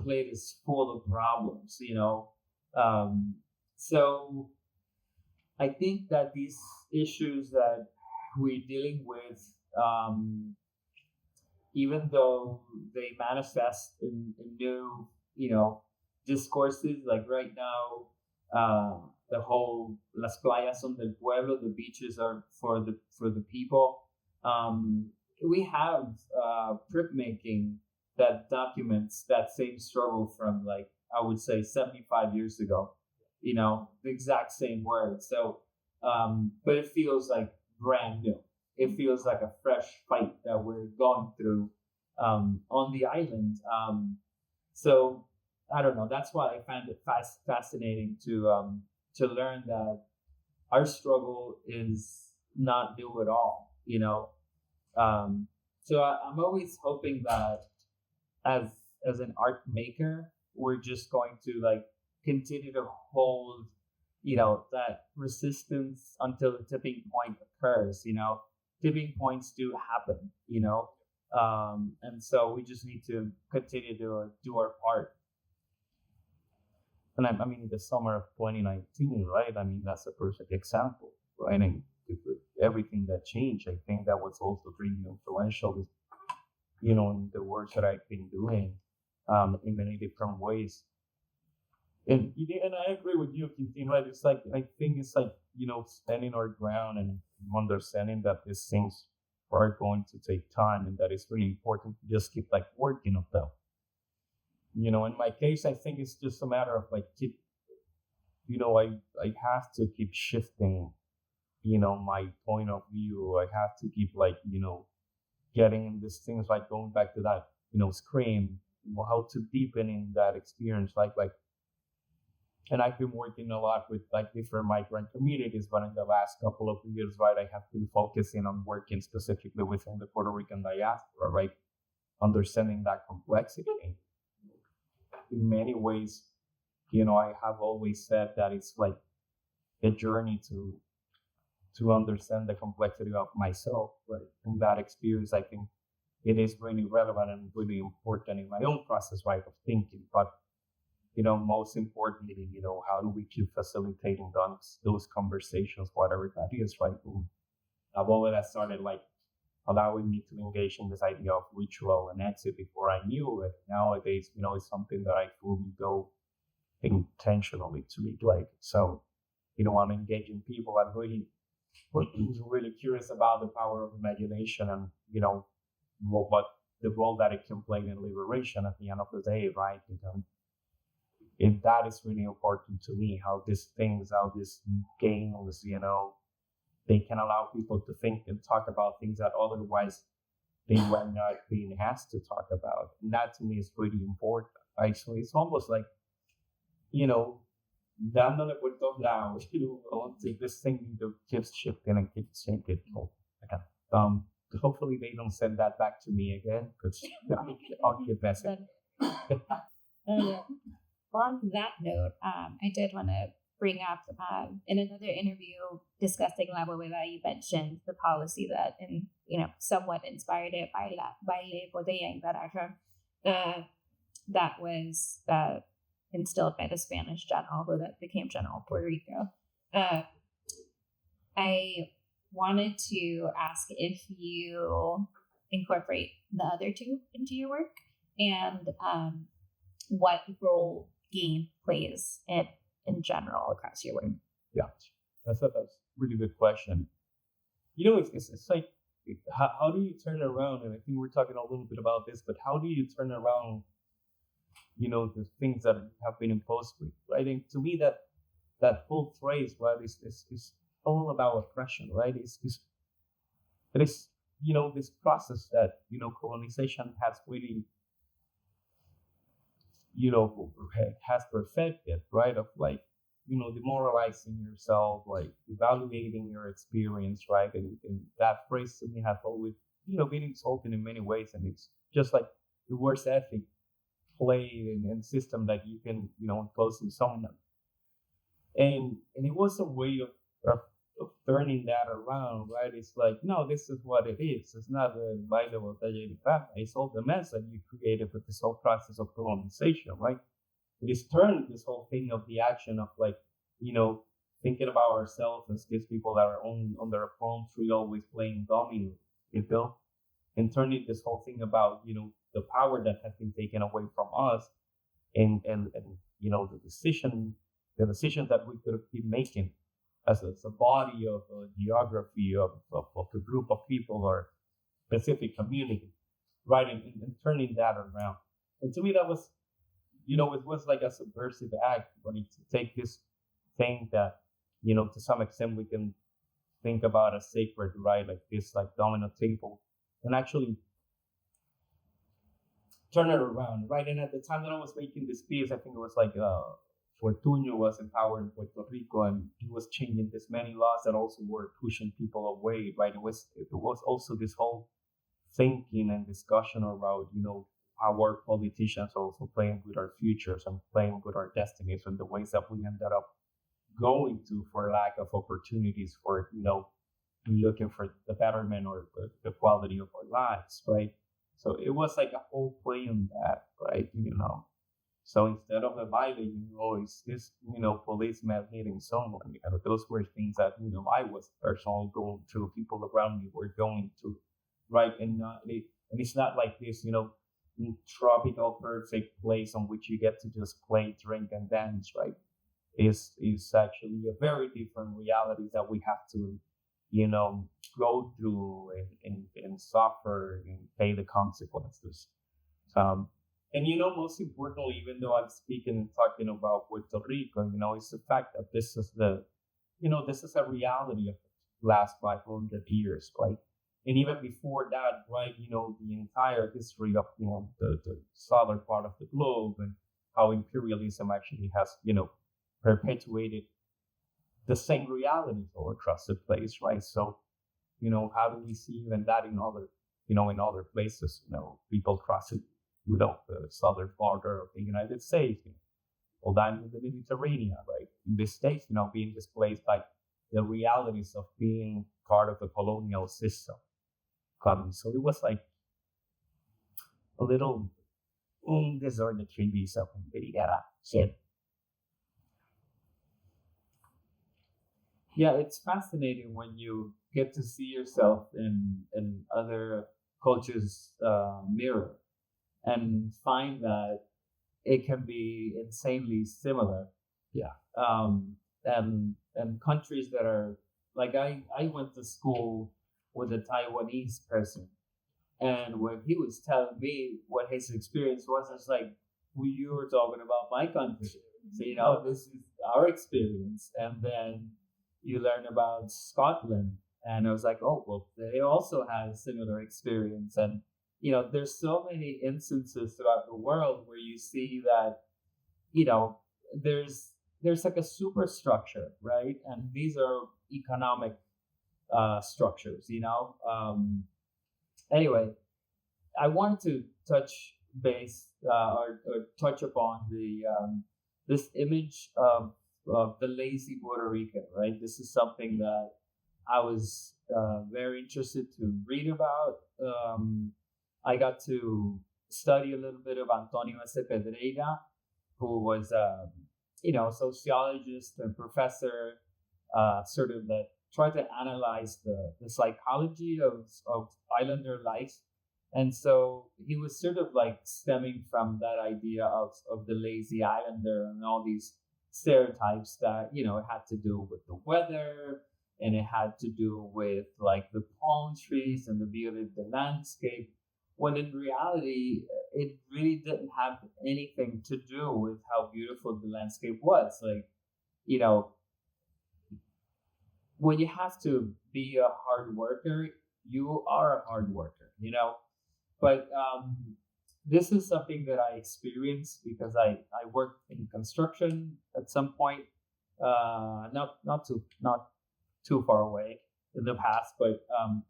plate is full of problems, So I think that these issues that we're dealing with, even though they manifest in new, discourses, like right now, the whole Las Playas son del Pueblo, the beaches are for the people. We have printmaking that documents that same struggle from like, I would say 75 years ago, the exact same words. So, but it feels like brand new. It feels like a fresh fight that we're going through on the island. So I don't know. That's why I find it fascinating to learn that our struggle is not new at all. So I'm always hoping that as an art maker, we're just going to like continue to hold, that resistance until the tipping point occurs. Tipping points do happen, and so we just need to continue to do our part. And I mean, the summer of 2019, right? I mean, that's a perfect example, right? And with everything that changed, I think that was also really influential, in the work that I've been doing in many different ways. And I agree with you, Quintín, right? It's like, I think it's like, standing our ground and understanding that these things are going to take time and that it's really important to just keep like working on them. In my case, I think it's just a matter of like I have to keep shifting, my point of view. I have to keep like, getting in these things, like going back to that, scream, how to deepen in that experience, like, and I've been working a lot with like different migrant communities, but in the last couple of years, right, I have been focusing on working specifically within the Puerto Rican diaspora, right, understanding that complexity. In many ways, I have always said that it's like a journey to understand the complexity of myself, right? From that experience, I think it is really relevant and really important in my own process, right, of thinking. But most importantly, how do we keep facilitating those conversations, whatever that is, right? All of that started like allowing me to engage in this idea of ritual and exit before I knew it. Nowadays, it's something that I fully go intentionally to be like. So, I'm engaging people. I'm really curious about the power of imagination and, what the role that it can play in liberation at the end of the day, right? And that is really important to me, how these games, they can allow people to think and talk about things that otherwise they were not being asked to talk about. And that to me is really important, right? So it's almost like, dándole por todos lados, this thing keeps shifting and keeps changing. Hopefully they don't send that back to me again, because I'll get better. On that note, I did want to bring up in another interview discussing La Bóveda, you mentioned the policy that, somewhat inspired it by Baile Bodega en Garaje, that was instilled by the Spanish general who that became General of Puerto Rico. I wanted to ask if you incorporate the other two into your work, and what role game plays in general across your work. Yeah, that's a really good question. It's like, how do you turn around? And I think we're talking a little bit about this, but how do you turn around, the things that have been imposed with, right? And to me, that whole phrase, right, is all about oppression, right? It is, this process that, colonization has really, has perfected, right? Of like, demoralizing yourself, like evaluating your experience, right? And that phrase to me has always, been insulting in many ways. And it's just like the worst ethic play and system that you can, impose on someone. And it was a way of turning that around, right? It's like, no, this is what it is. It's not the baile botella de papa. It's all the mess that you created with this whole process of colonization, right? It is turned this whole thing of the action of like, thinking about ourselves as these people that are on their palm tree always playing domino, and turning this whole thing about, the power that has been taken away from us, and the decisions that we could have been making as a body of a geography of a group of people or specific community, right? And turning that around. And to me, that was, it was like a subversive act, right? To take this thing that, to some extent we can think about as sacred, right? Like this, like domino table, and actually turn it around, right? And at the time that I was making this piece, I think it was like Fortunio was in power in Puerto Rico, and he was changing this many laws that also were pushing people away, right? It was also this whole thinking and discussion around, our politicians also playing with our futures and playing with our destinies and the ways that we ended up going to for lack of opportunities for, looking for the betterment or the quality of our lives, right? So it was like a whole play on that, right? So instead of a violent, it's this, policeman hitting someone. Those were things that, I was personally going through, people around me were going through, right? And it's not like this, tropical perfect place on which you get to just play, drink, and dance, right? Is actually a very different reality that we have to, go through and suffer and pay the consequences. And most importantly, even though I'm speaking and talking about Puerto Rico, it's the fact that this is this is a reality of the last 500 years, right? And even before that, right, the entire history of the southern part of the globe and how imperialism actually has perpetuated the same realities all across the place, right? So, how do we see even that in other places? People crossing, the southern border of the United States, all down in the Mediterranean, right? In the States, being displaced by the realities of being part of the colonial system. So it was like a little desert visa from Rivera. So, Yeah, it's fascinating when you get to see yourself in other cultures' mirror and find that it can be insanely similar. Yeah. And countries that are like I went to school with a Taiwanese person, and when he was telling me what his experience was, I was like, well, you were talking about my country. So this is our experience. And then you learn about Scotland, and I was like, oh well, they also had a similar experience. And there's so many instances throughout the world where you see that there's like a superstructure, right? And these are economic structures. Anyway, I wanted to touch base or touch upon the this image of the lazy Puerto Rican, right? This is something that I was very interested to read about. I got to study a little bit of Antonio S. Pedreira, who was sociologist and professor, sort of that tried to analyze the psychology of islander life. And so he was sort of like stemming from that idea of the lazy islander and all these stereotypes that, it had to do with the weather, and it had to do with like the palm trees and the beauty of the landscape, when in reality, it really didn't have anything to do with how beautiful the landscape was. Like, when you have to be a hard worker, you are a hard worker, But this is something that I experienced because I worked in construction at some point, not too far away in the past, but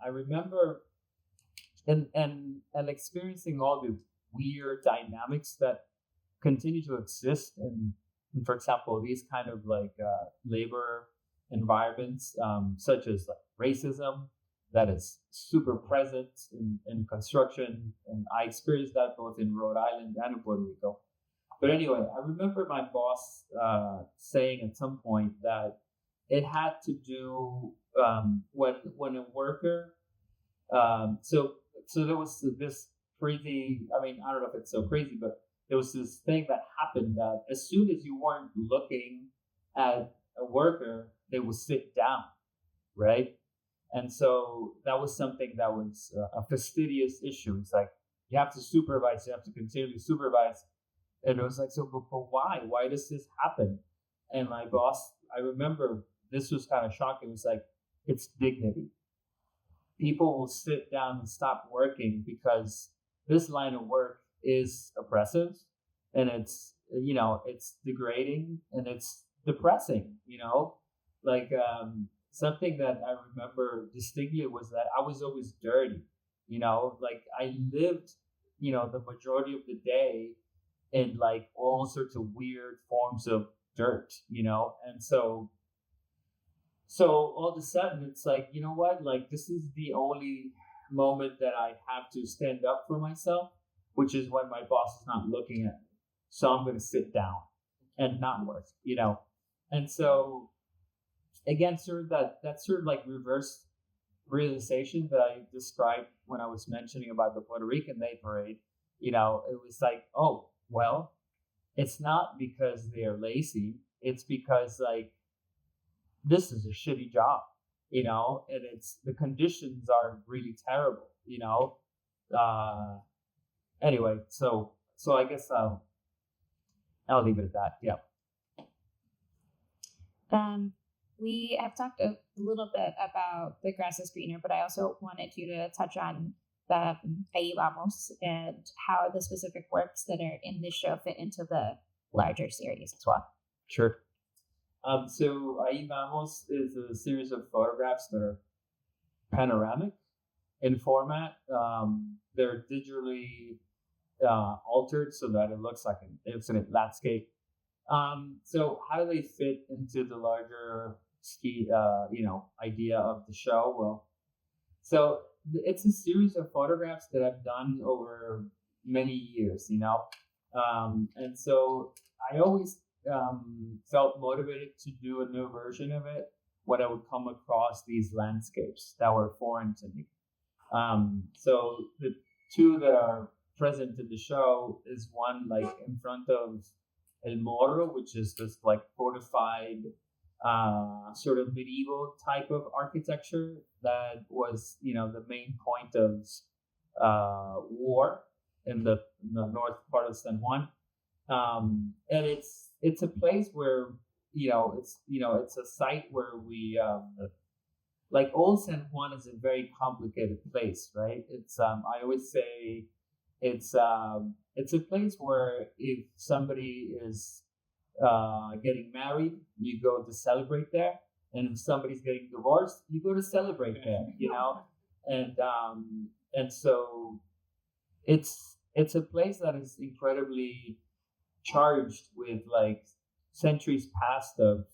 I remember and experiencing all the weird dynamics that continue to exist in, for example, these kind of like labor environments, such as like racism that is super present in construction, and I experienced that both in Rhode Island and in Puerto Rico. But anyway, I remember my boss saying at some point that it had to do when a worker. So there was this crazy. I mean, I don't know if it's so crazy, but there was this thing that happened that as soon as you weren't looking at a worker, they would sit down, right? And so that was something that was a fastidious issue. It's like you have to supervise, you have to continually supervise. And it was like, so, but why? Why does this happen? And my boss, I remember this was kind of shocking. It was like, it's dignity. People will sit down and stop working because this line of work is oppressive, and it's degrading, and it's depressing, like something that I remember distinctly was that I was always dirty. Like I lived, the majority of the day in like all sorts of weird forms of dirt, and so all of a sudden it's like, you know what, like this is the only moment that I have to stand up for myself, which is when my boss is not looking at me. So I'm going to sit down and not work, and so again, sort of that sort of like reverse realization that I described when I was mentioning about the Puerto Rican Day Parade, it was like, oh, well, it's not because they're lazy. It's because like this is a shitty job, and it's the conditions are really terrible, Anyway, so I guess I'll leave it at that. Yeah. We have talked a little bit about the grass is greener, but I also wanted you to touch on the Ahí Vamos and how the specific works that are in this show fit into the larger series as well. Sure. So Ahí Vamos is a series of photographs that are panoramic in format. They're digitally altered so that it looks like an infinite landscape. So how do they fit into the larger idea of the show? Well, so it's a series of photographs that I've done over many years, and so I always felt motivated to do a new version of it when I would come across these landscapes that were foreign to me. So the two that are present in the show is one like in front of El Morro, which is this like fortified sort of medieval type of architecture that was, the main point of war in the north part of San Juan. And it's a place where, it's a site where we, like old San Juan is a very complicated place, right? It's, I always say it's a place where if somebody is getting married, you go to celebrate there, and if somebody's getting divorced, you go to celebrate there, and so it's a place that is incredibly charged with like centuries past of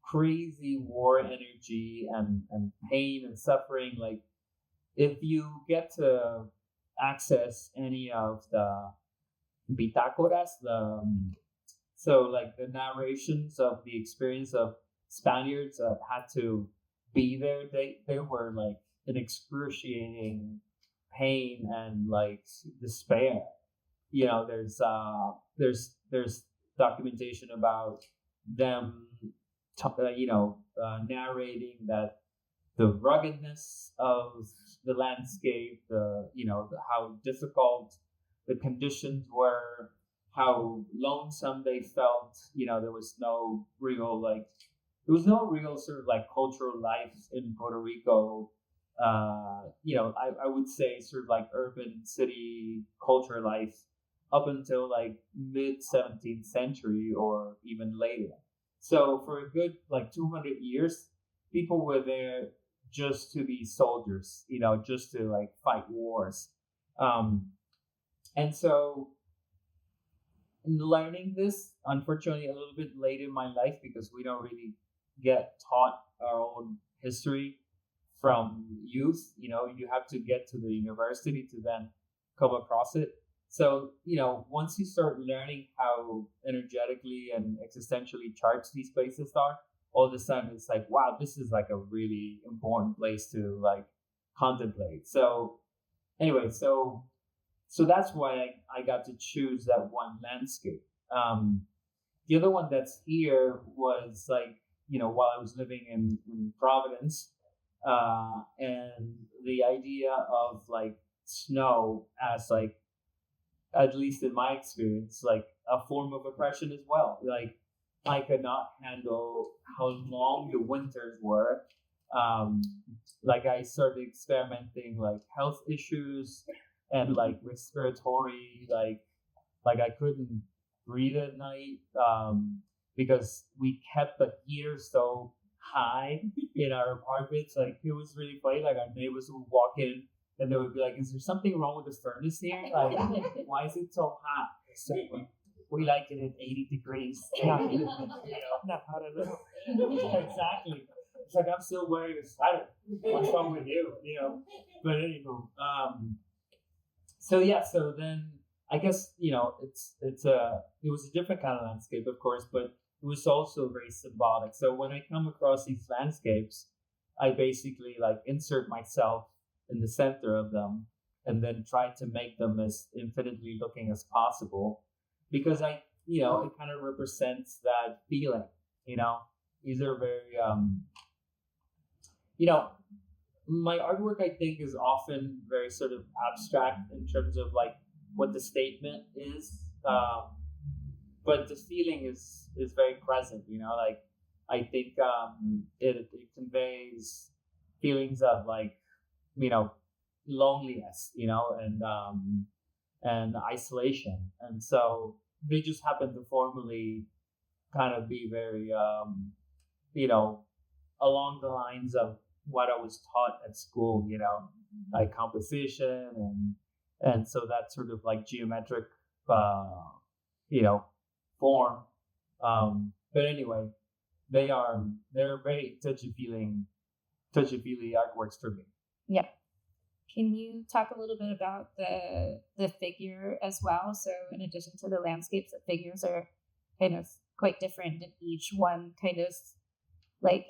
crazy war energy and pain and suffering. Like if you get to access any of the bitácoras, so like the narrations of the experience of Spaniards that had to be there, they were like an excruciating pain and like despair. There's documentation about them, narrating that the ruggedness of the landscape, how difficult the conditions were, how lonesome they felt. There was no real sort of like cultural life in Puerto Rico. I would say sort of like urban city culture life up until like mid 17th century or even later. So for a good like 200 years, people were there just to be soldiers, just to like fight wars. And so learning this, unfortunately, a little bit late in my life because we don't really get taught our own history from youth. You have to get to the university to then come across it. So, once you start learning how energetically and existentially charged these places are, all of a sudden it's like, wow, this is like a really important place to like contemplate. So anyway, so that's why I got to choose that one landscape. The other one that's here was like, while I was living in Providence, and the idea of like snow as like, at least in my experience, like a form of oppression as well. Like I could not handle how long the winters were. Like I started experimenting like health issues and like respiratory, like I couldn't breathe at night because we kept the heater so high in our apartments. Like it was really funny. Like our neighbors would walk in and they would be like, "Is there something wrong with the furnace here? Like, why is it so hot?" So we like it at 80 degrees. Yeah, not hot at all. Exactly. It's like, I'm still wearing a sweater. What's wrong with you? But anywho, so then I guess it was a different kind of landscape, of course, but it was also very symbolic. So when I come across these landscapes, I basically like insert myself in the center of them and then try to make them as infinitely looking as possible, because it kind of represents that feeling. These are very my artwork, I think, is often very sort of abstract in terms of like what the statement is, but the feeling is very present. Like, I think it conveys feelings of like loneliness, and isolation, and so they just happen to formally kind of be very along the lines of what I was taught at school, like composition and so that sort of like geometric, form. But anyway, they're very touchy-feely artworks for me. Yeah. Can you talk a little bit about the figure as well? So in addition to the landscapes, the figures are kind of quite different, and each one kind of like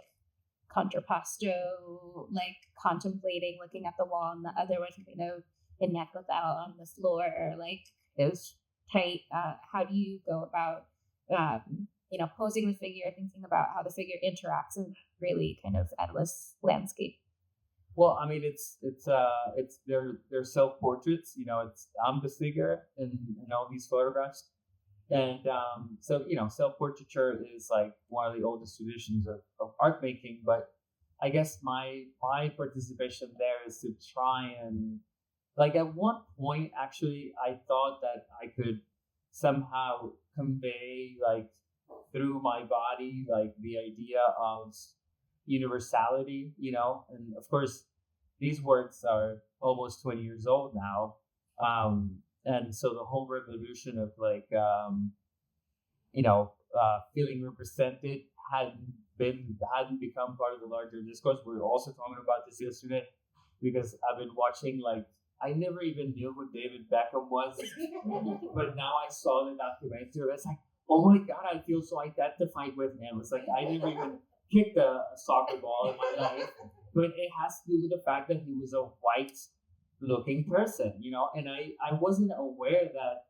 contrapposto, like contemplating, looking at the wall, and the other one kind of in neck without on the floor, like is tight. How do you go about posing the figure, thinking about how the figure interacts in really kind of endless landscape? Well, I mean, it's they're self portraits. I'm the figure in all these photographs, and so self portraiture is like one of the oldest traditions of art making. But I guess my participation there is to try and, like, at one point actually I thought that I could somehow convey, like, through my body, like the idea of universality, and of course these works are almost 20 years old now, and so the whole revolution of like feeling represented hadn't become part of the larger discourse. We were also talking about this yesterday because I've been watching, like, I never even knew who David Beckham was, but now I saw the documentary. It's like, oh my God, I feel so identified with him. It's like, I never even kicked a soccer ball in my life, but it has to do with the fact that he was a white-looking person, and I wasn't aware that,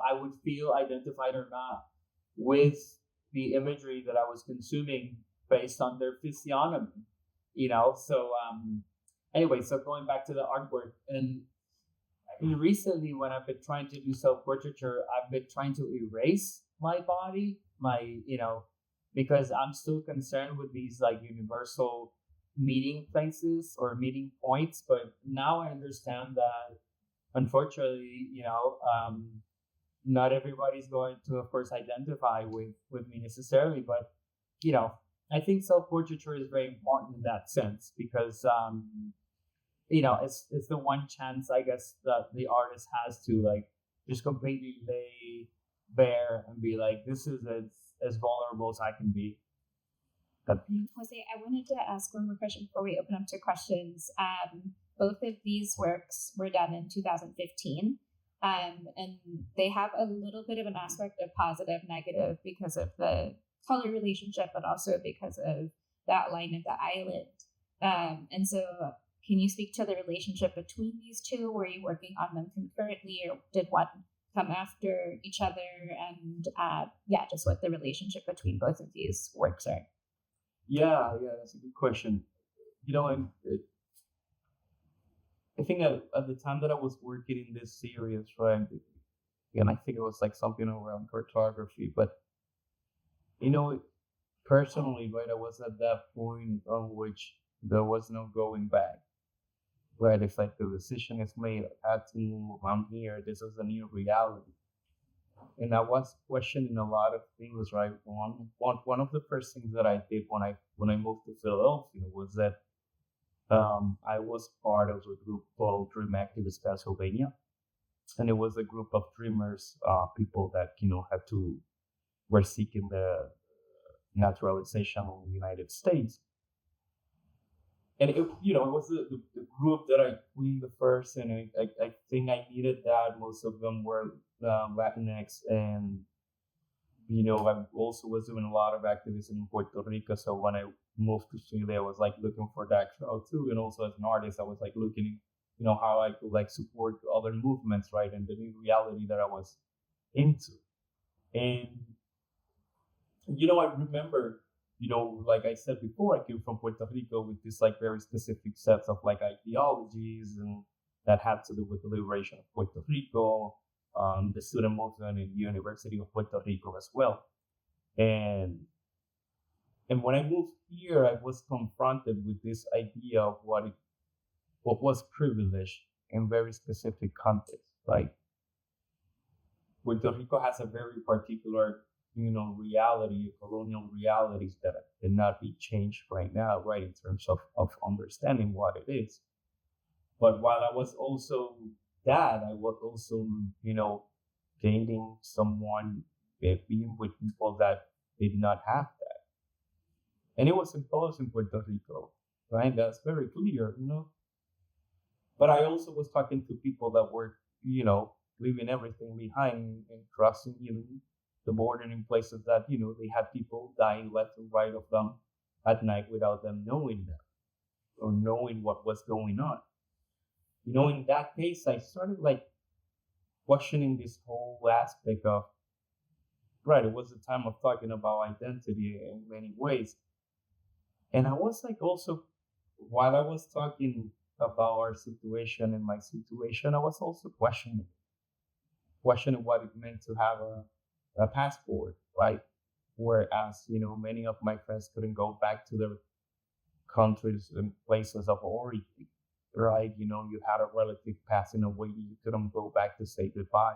I would feel identified or not with the imagery that I was consuming based on their physiognomy, So anyway, so going back to the artwork, and recently when I've been trying to do self-portraiture, I've been trying to erase my body, because I'm still concerned with these like universal meeting places or meeting points. But now I understand that, unfortunately, not everybody's going to, of course, identify with me necessarily. But I think self-portraiture is very important in that sense, because it's the one chance, I guess, that the artist has to, like, just completely lay bare and be like, this is as vulnerable as I can be. Jose, I wanted to ask one more question before we open up to questions. Both of these works were done in 2015, and they have a little bit of an aspect of positive, negative, because of the color relationship, but also because of the outline of the island. And so, can you speak to the relationship between these two? Were you working on them concurrently, or did one come after each other? And just what the relationship between both of these works are. Yeah, that's a good question. I think at the time that I was working in this series, right, and I think it was like something around cartography, but personally, right, I was at that point on which there was no going back. Right, it's like the decision is made. I had to move. I'm here. This is a new reality. And I was questioning a lot of things, right? One of the first things that I did when I moved to Philadelphia was that I was part of a group called Dream Activist Pennsylvania, and it was a group of dreamers, people that were seeking the naturalization in the United States. And it was the group that I queened the first, and I think I needed that. Most of them were Latinx, and I also was doing a lot of activism in Puerto Rico. So when I moved to Chile, I was like looking for that crowd too. And also as an artist, I was like looking, how I could like support other movements, right? And the new reality that I was into. And, I remember, like I said before, I came from Puerto Rico with this like very specific sets of like ideologies and that had to do with the liberation of Puerto Rico, the student movement in the University of Puerto Rico as well. And when I moved here, I was confronted with this idea of what was privilege in very specific context. Like Puerto Rico has a very particular, reality, colonial realities that cannot be changed right now, right, in terms of understanding what it is. But while I was also that, I was also, dating someone, being with people that did not have that. And it was imposed in Puerto Rico, right? That's very clear, But I also was talking to people that were, leaving everything behind and crossing, the border in places that, they had people dying left and right of them at night without them knowing that or knowing what was going on. In that case, I started like questioning this whole aspect of, right, it was a time of talking about identity in many ways. And I was like also, while I was talking about our situation and my situation, I was also questioning what it meant to have a passport, right? Whereas, many of my friends couldn't go back to their countries and places of origin, right? You had a relative passing away, you couldn't go back to say goodbye.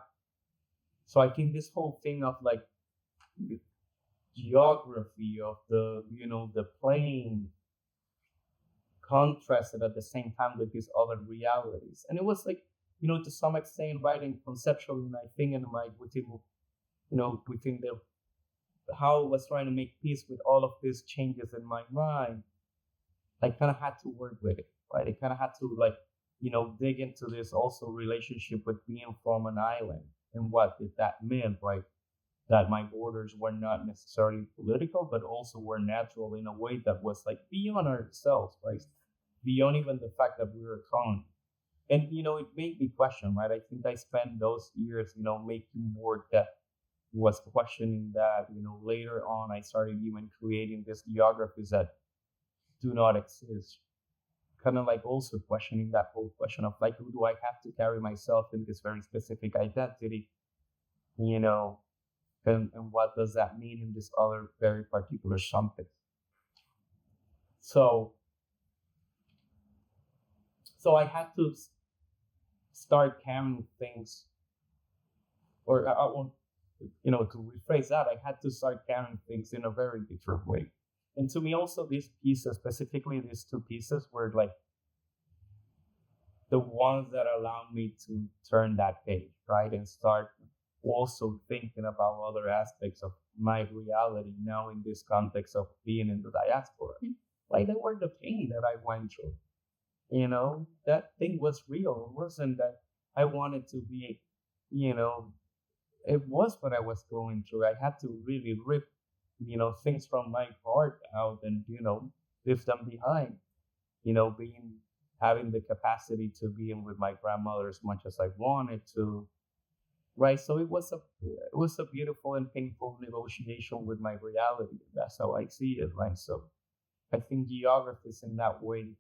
So I think this whole thing of like the geography of the plane contrasted at the same time with these other realities. And it was like, to some extent, writing conceptually, and I think in my within the how I was trying to make peace with all of these changes in my mind, I kind of had to work with it, right? I kind of had to like, dig into this also relationship with being from an island and what did that mean, right? That my borders were not necessarily political, but also were natural in a way that was like beyond ourselves, right? Beyond even the fact that we were a colony. And, it made me question, right? I think I spent those years, making work that was questioning that, later on, I started even creating these geographies that do not exist. Kind of like also questioning that whole question of like, who do I have to carry myself in this very specific identity, and what does that mean in this other very particular something? So I had to start carrying things, or I want, to rephrase that, I had to start carrying things in a very different way. And to me also, these pieces, specifically these two pieces, were like the ones that allowed me to turn that page, right? And start also thinking about other aspects of my reality now in this context of being in the diaspora. Like the word, the pain that I went through, that thing was real. It wasn't that I wanted to be, it was what I was going through. I had to really rip, things from my heart out and, leave them behind, having the capacity to be in with my grandmother as much as I wanted to. Right, so it was a beautiful and painful negotiation with my reality. That's how I see it, right? So I think geographies in that way,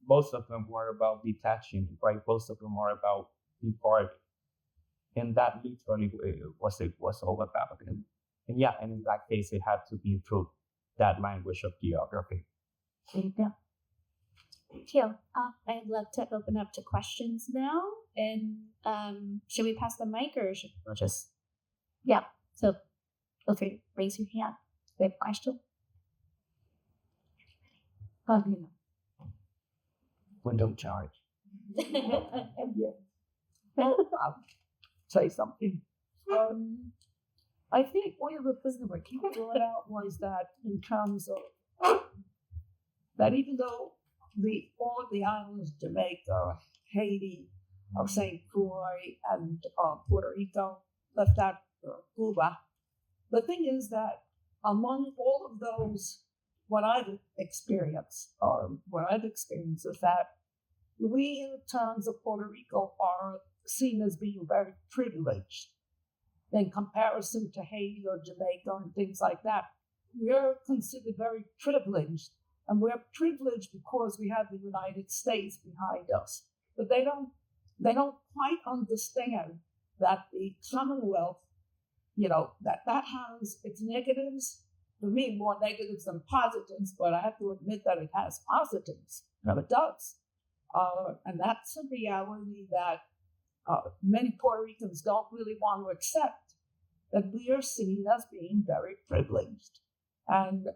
most of them were about detaching, right? Most of them are about departing, and that literally was all about it. And yeah, and in that case, it had to be through that language of geography. There you go. Thank you. I'd love to open up to questions now. And should we pass the mic or should we just? Yeah. So feel free to raise your hand. We have a question. we don't charge. And yeah, I'll say something. I think one of the things that Keith brought out was that in terms of that even though all of the islands, Jamaica, Haiti, St. Croix, and Puerto Rico, left out Cuba, the thing is that among all of those, what I've experienced is that we, in terms of Puerto Rico, are seen as being very privileged in comparison to Haiti or Jamaica and things like that. We're considered very privileged, and we're privileged because we have the United States behind us. But they don't quite understand that the Commonwealth, that has its negatives. For me, more negatives than positives, but I have to admit that it has positives. It does. And that's a reality that many Puerto Ricans don't really want to accept, that we are seen as being very privileged. And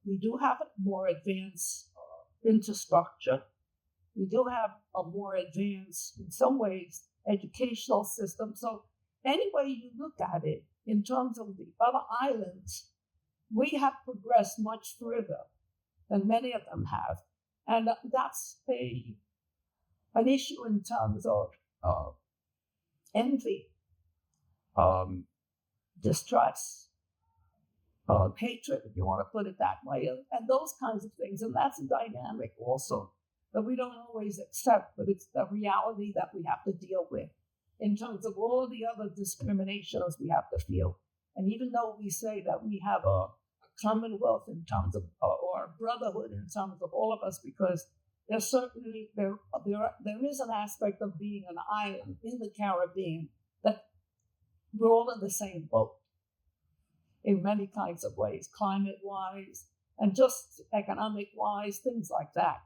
we do have a more advanced infrastructure. We do have a more advanced, in some ways, educational system. So any way you look at it, in terms of the other islands, we have progressed much further than many of them have. And that's an issue in terms of envy, distrust, hatred, if you want to put it that way, and those kinds of things. And that's a dynamic also that we don't always accept, but it's the reality that we have to deal with in terms of all the other discriminations we have to feel. And even though we say that we have a commonwealth in terms of, or a brotherhood in terms of all of us, because there's certainly, there is an aspect of being an island in the Caribbean that we're all in the same boat in many kinds of ways, climate-wise, and just economic-wise, things like that.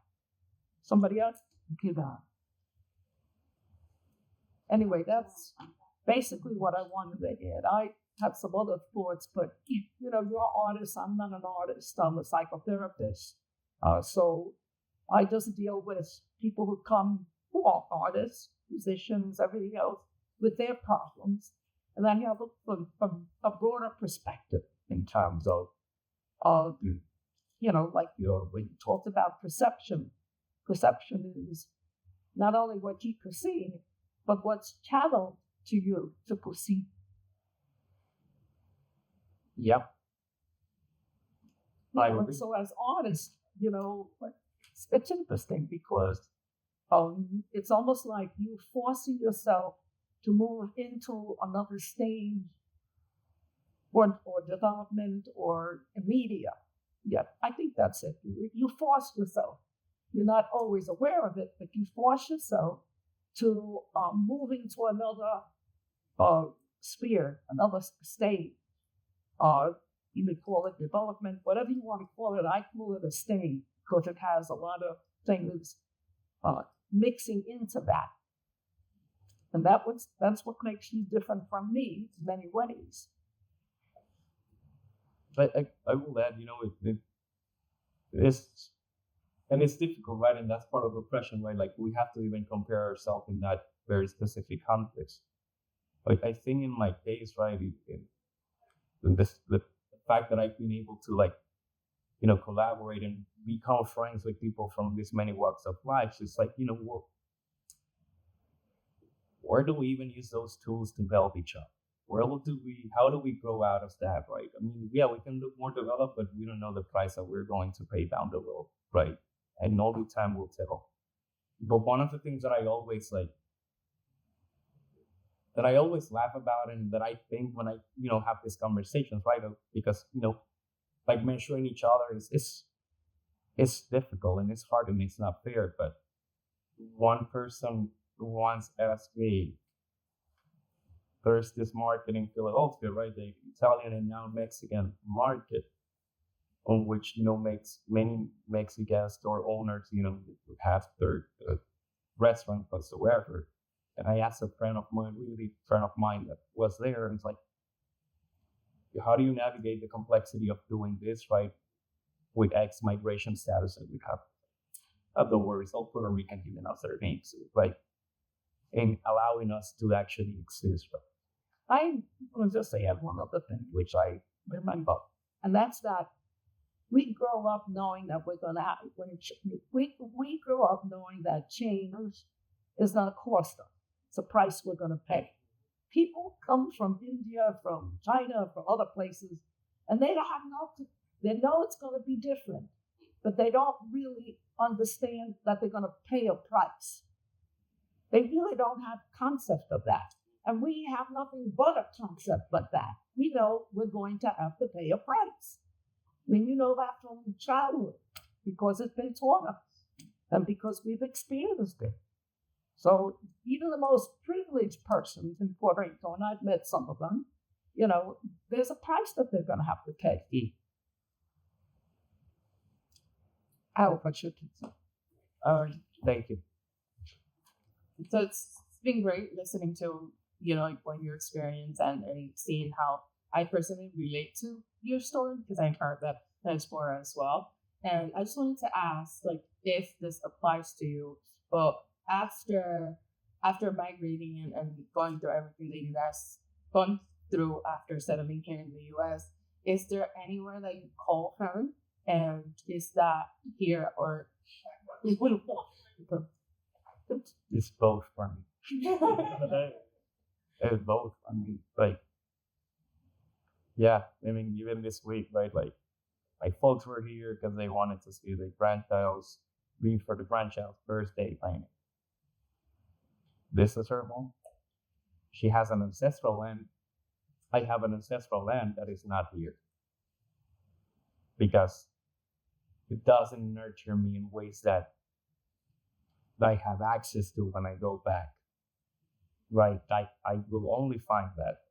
Somebody else? Anyway, that's basically what I wanted to add. I have some other thoughts, but you're an artist. I'm not an artist. I'm a psychotherapist. So I just deal with people who are artists, musicians, everything else, with their problems. And then you have from a broader perspective in terms of, when you talked about perception. Perception is not only what you perceive, but what's channeled to you to perceive. Yep. So as artists, it's interesting because it's almost like you forcing yourself to move into another stage or development or media. Yeah, I think that's it. You force yourself. You're not always aware of it, but you force yourself to move into another sphere, another stage. You may call it development, whatever you want to call it. I call it a stage because it has a lot of things mixing into that. And that's what makes you different from me in many ways. But I will add, it's difficult, right? And that's part of oppression, right? Like we have to even compare ourselves in that very specific context. Like I think in my case, right, the fact that I've been able to collaborate and become friends with people from these many walks of life, it's like, where do we even use those tools to help each other? How do we grow out of that, right? I mean, yeah, we can look more developed, but we don't know the price that we're going to pay down the road, right? And only time will tell. But one of the things that I always laugh about, and that I think when I, have these conversations, right? Because, measuring each other is difficult and it's hard and it's not fair. But one person once asked me, there's this market in Philadelphia, right? The Italian and now Mexican market, on which, makes many Mexican store owners, have their restaurant whatsoever. And I asked a friend of mine that was there, and it's like, how do you navigate the complexity of doing this, right, with X migration status that we have? the words all Puerto Rican giving us their names, like, in allowing us to actually exist. I want to just say one other thing, which I remember, and that's that we grow up knowing that we're going to have, we grow up knowing that change is not a cost, it's a price we're going to pay. People come from India, from China, from other places, and they know it's going to be different, but they don't really understand that they're going to pay a price. They really don't have concept of that. And we have nothing but a concept but that. We know we're going to have to pay a price. I mean, you know that from childhood, because it's been taught us and because we've experienced it. So even the most privileged persons in Puerto Rico, and I've met some of them, there's a price that they're going to have to pay. How about you? Thank you. So it's been great listening to, like what your experience and seeing how I personally relate to your story, because I've heard that diaspora as well. And I just wanted to ask, like, if this applies to you, but after migrating and going through everything that you guys gone through after settling here in the U.S., is there anywhere that you call home? And is that here or? It's both for me. It's both. I mean, like, yeah, I mean, even this week, right? Like, my folks were here because they wanted to see the grandchild's, being for the grandchild's birthday planning. This is her home. She has an ancestral land. I have an ancestral land that is not here because it doesn't nurture me in ways that I have access to when I go back. Right, I will only find that.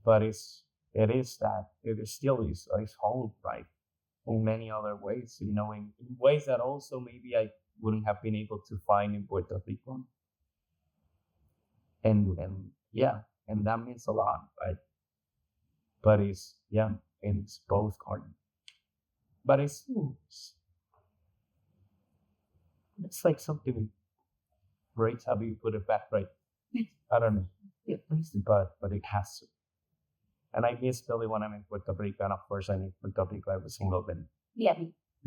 But it still is home, right? In many other ways, in ways that also maybe I wouldn't have been able to find in Puerto Rico. And that means a lot, right? But it's both corners. But it's like something great how you put it back, right? I don't know. But it has to. And I miss Billy when I'm in Puerto Rico, and of course I'm in Puerto Rico every single day. Yeah.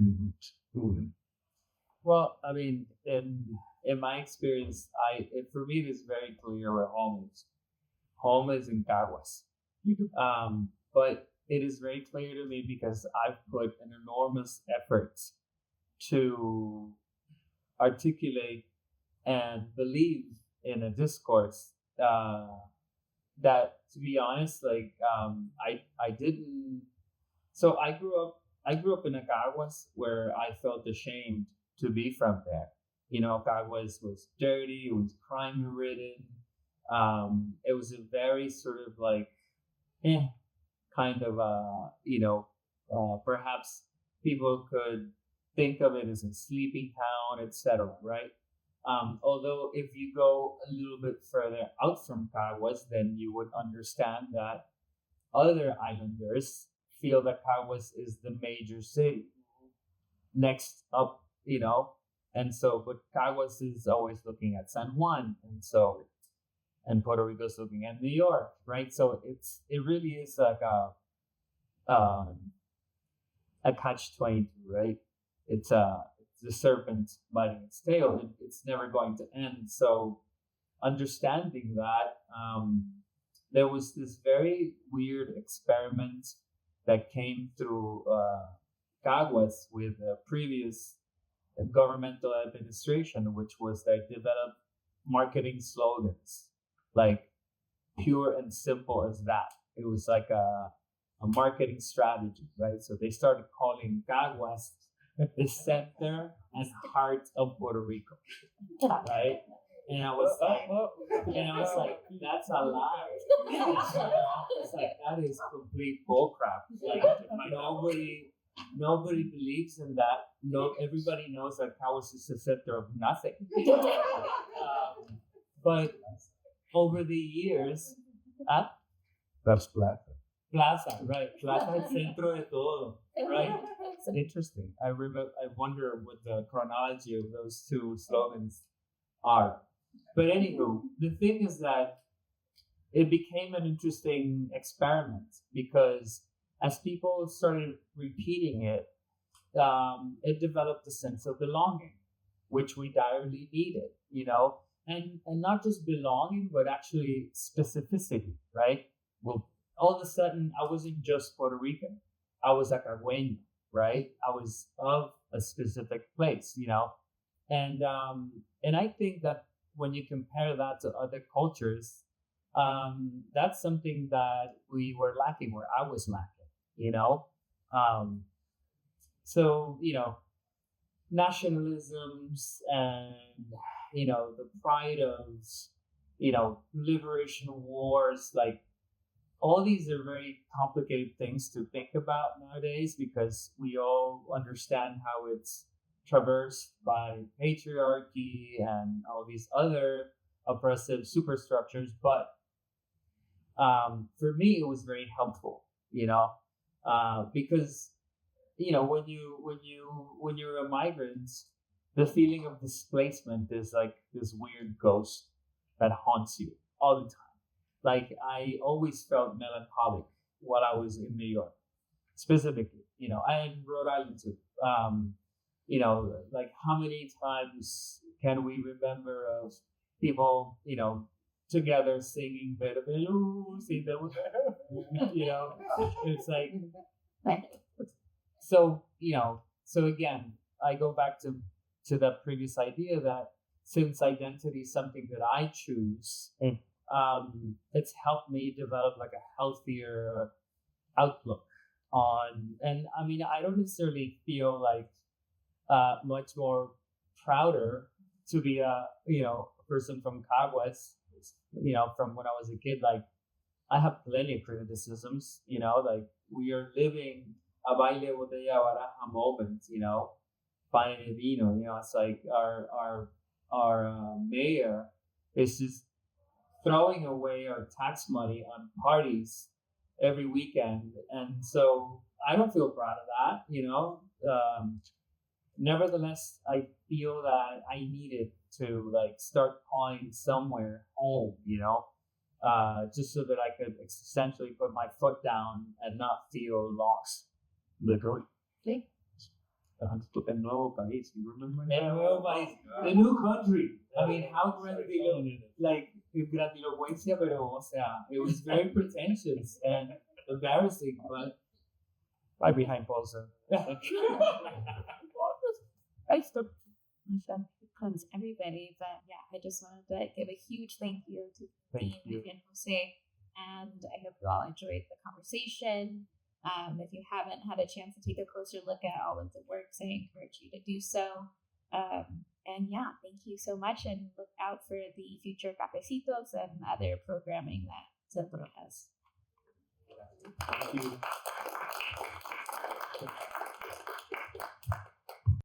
Mm-hmm. Well, I mean, in my experience, for me it is very clear where home is. Home is in Caguas. But it is very clear to me because I've put an enormous effort to articulate and believe in a discourse that, to be honest, like I didn't. So I grew up in Caguas where I felt ashamed to be from there. Caguas was dirty, it was crime ridden. It was a very sort of like kind of perhaps people could think of it as a sleeping town, etc. Right? Although if you go a little bit further out from Caguas, then you would understand that other islanders feel that Caguas is the major city next up, and so, but Caguas is always looking at San Juan, and Puerto Rico's looking at New York, right? So it really is like a catch-22, right? It's the serpent biting its tail. It's never going to end. So understanding that, there was this very weird experiment that came through Caguas with the previous governmental administration, which was they developed marketing slogans, like pure and simple as that. It was like a marketing strategy, right? So they started calling Caguas the center and heart of Puerto Rico, right? And I was like, that's a lie. It's like, that is complete bullcrap. Like, nobody believes in that. No, everybody knows that Caguas is the center of nothing. But over the years, that's Plaza. Plaza, right? Plaza es centro de todo, right? interesting. I wonder what the chronology of those two slogans are. But anywho, the thing is that it became an interesting experiment because as people started repeating it, it developed a sense of belonging, which we direly needed, you know, and not just belonging, but actually specificity, right? Well, all of a sudden, I wasn't just Puerto Rican. I was a Cagüeño, right? I was of a specific place, you know, and I think that when you compare that to other cultures, that's something that we were lacking, where I was lacking, you know. So, you know, nationalisms and, you know, the pride of, you know, liberation wars, like all these are very complicated things to think about nowadays because we all understand how it's traversed by patriarchy and all these other oppressive superstructures. But for me, it was very helpful, you know, because, you know, when you're a migrant, the feeling of displacement is like this weird ghost that haunts you all the time. Like I always felt melancholic while I was in New York, specifically, you know, and Rhode Island too. You know, like how many times can we remember of people, you know, together singing "Belú," you know, it's like. So, you know, so again, I go back to that previous idea that since identity is something that I choose, it's helped me develop like a healthier outlook on, and I mean, I don't necessarily feel like much more prouder to be a, you know, a person from Caguas, you know, from when I was a kid. Like I have plenty of criticisms, you know, like we are living a baile botella baraja moment, you know, pan de vino, you know, it's like our mayor is just throwing away our tax money on parties every weekend. And so I don't feel proud of that, you know. Nevertheless, I feel that I needed to like start calling somewhere home, you know, just so that I could essentially put my foot down and not feel lost. Literally. Sí. El nuevo país, you remember? El nuevo país, the new country. I mean, how like grandilocuencia, pero o sea, it was very pretentious and embarrassing, but right behind Bolsa. I still comes everybody, but yeah, I just wanted to give a huge thank you to Dean and Jose, and I hope you all enjoyed the conversation. If you haven't had a chance to take a closer look at all of the works, I encourage you to do so. And yeah, thank you so much, and look out for the future cafecitos and other programming that CENTRO has. Thank you.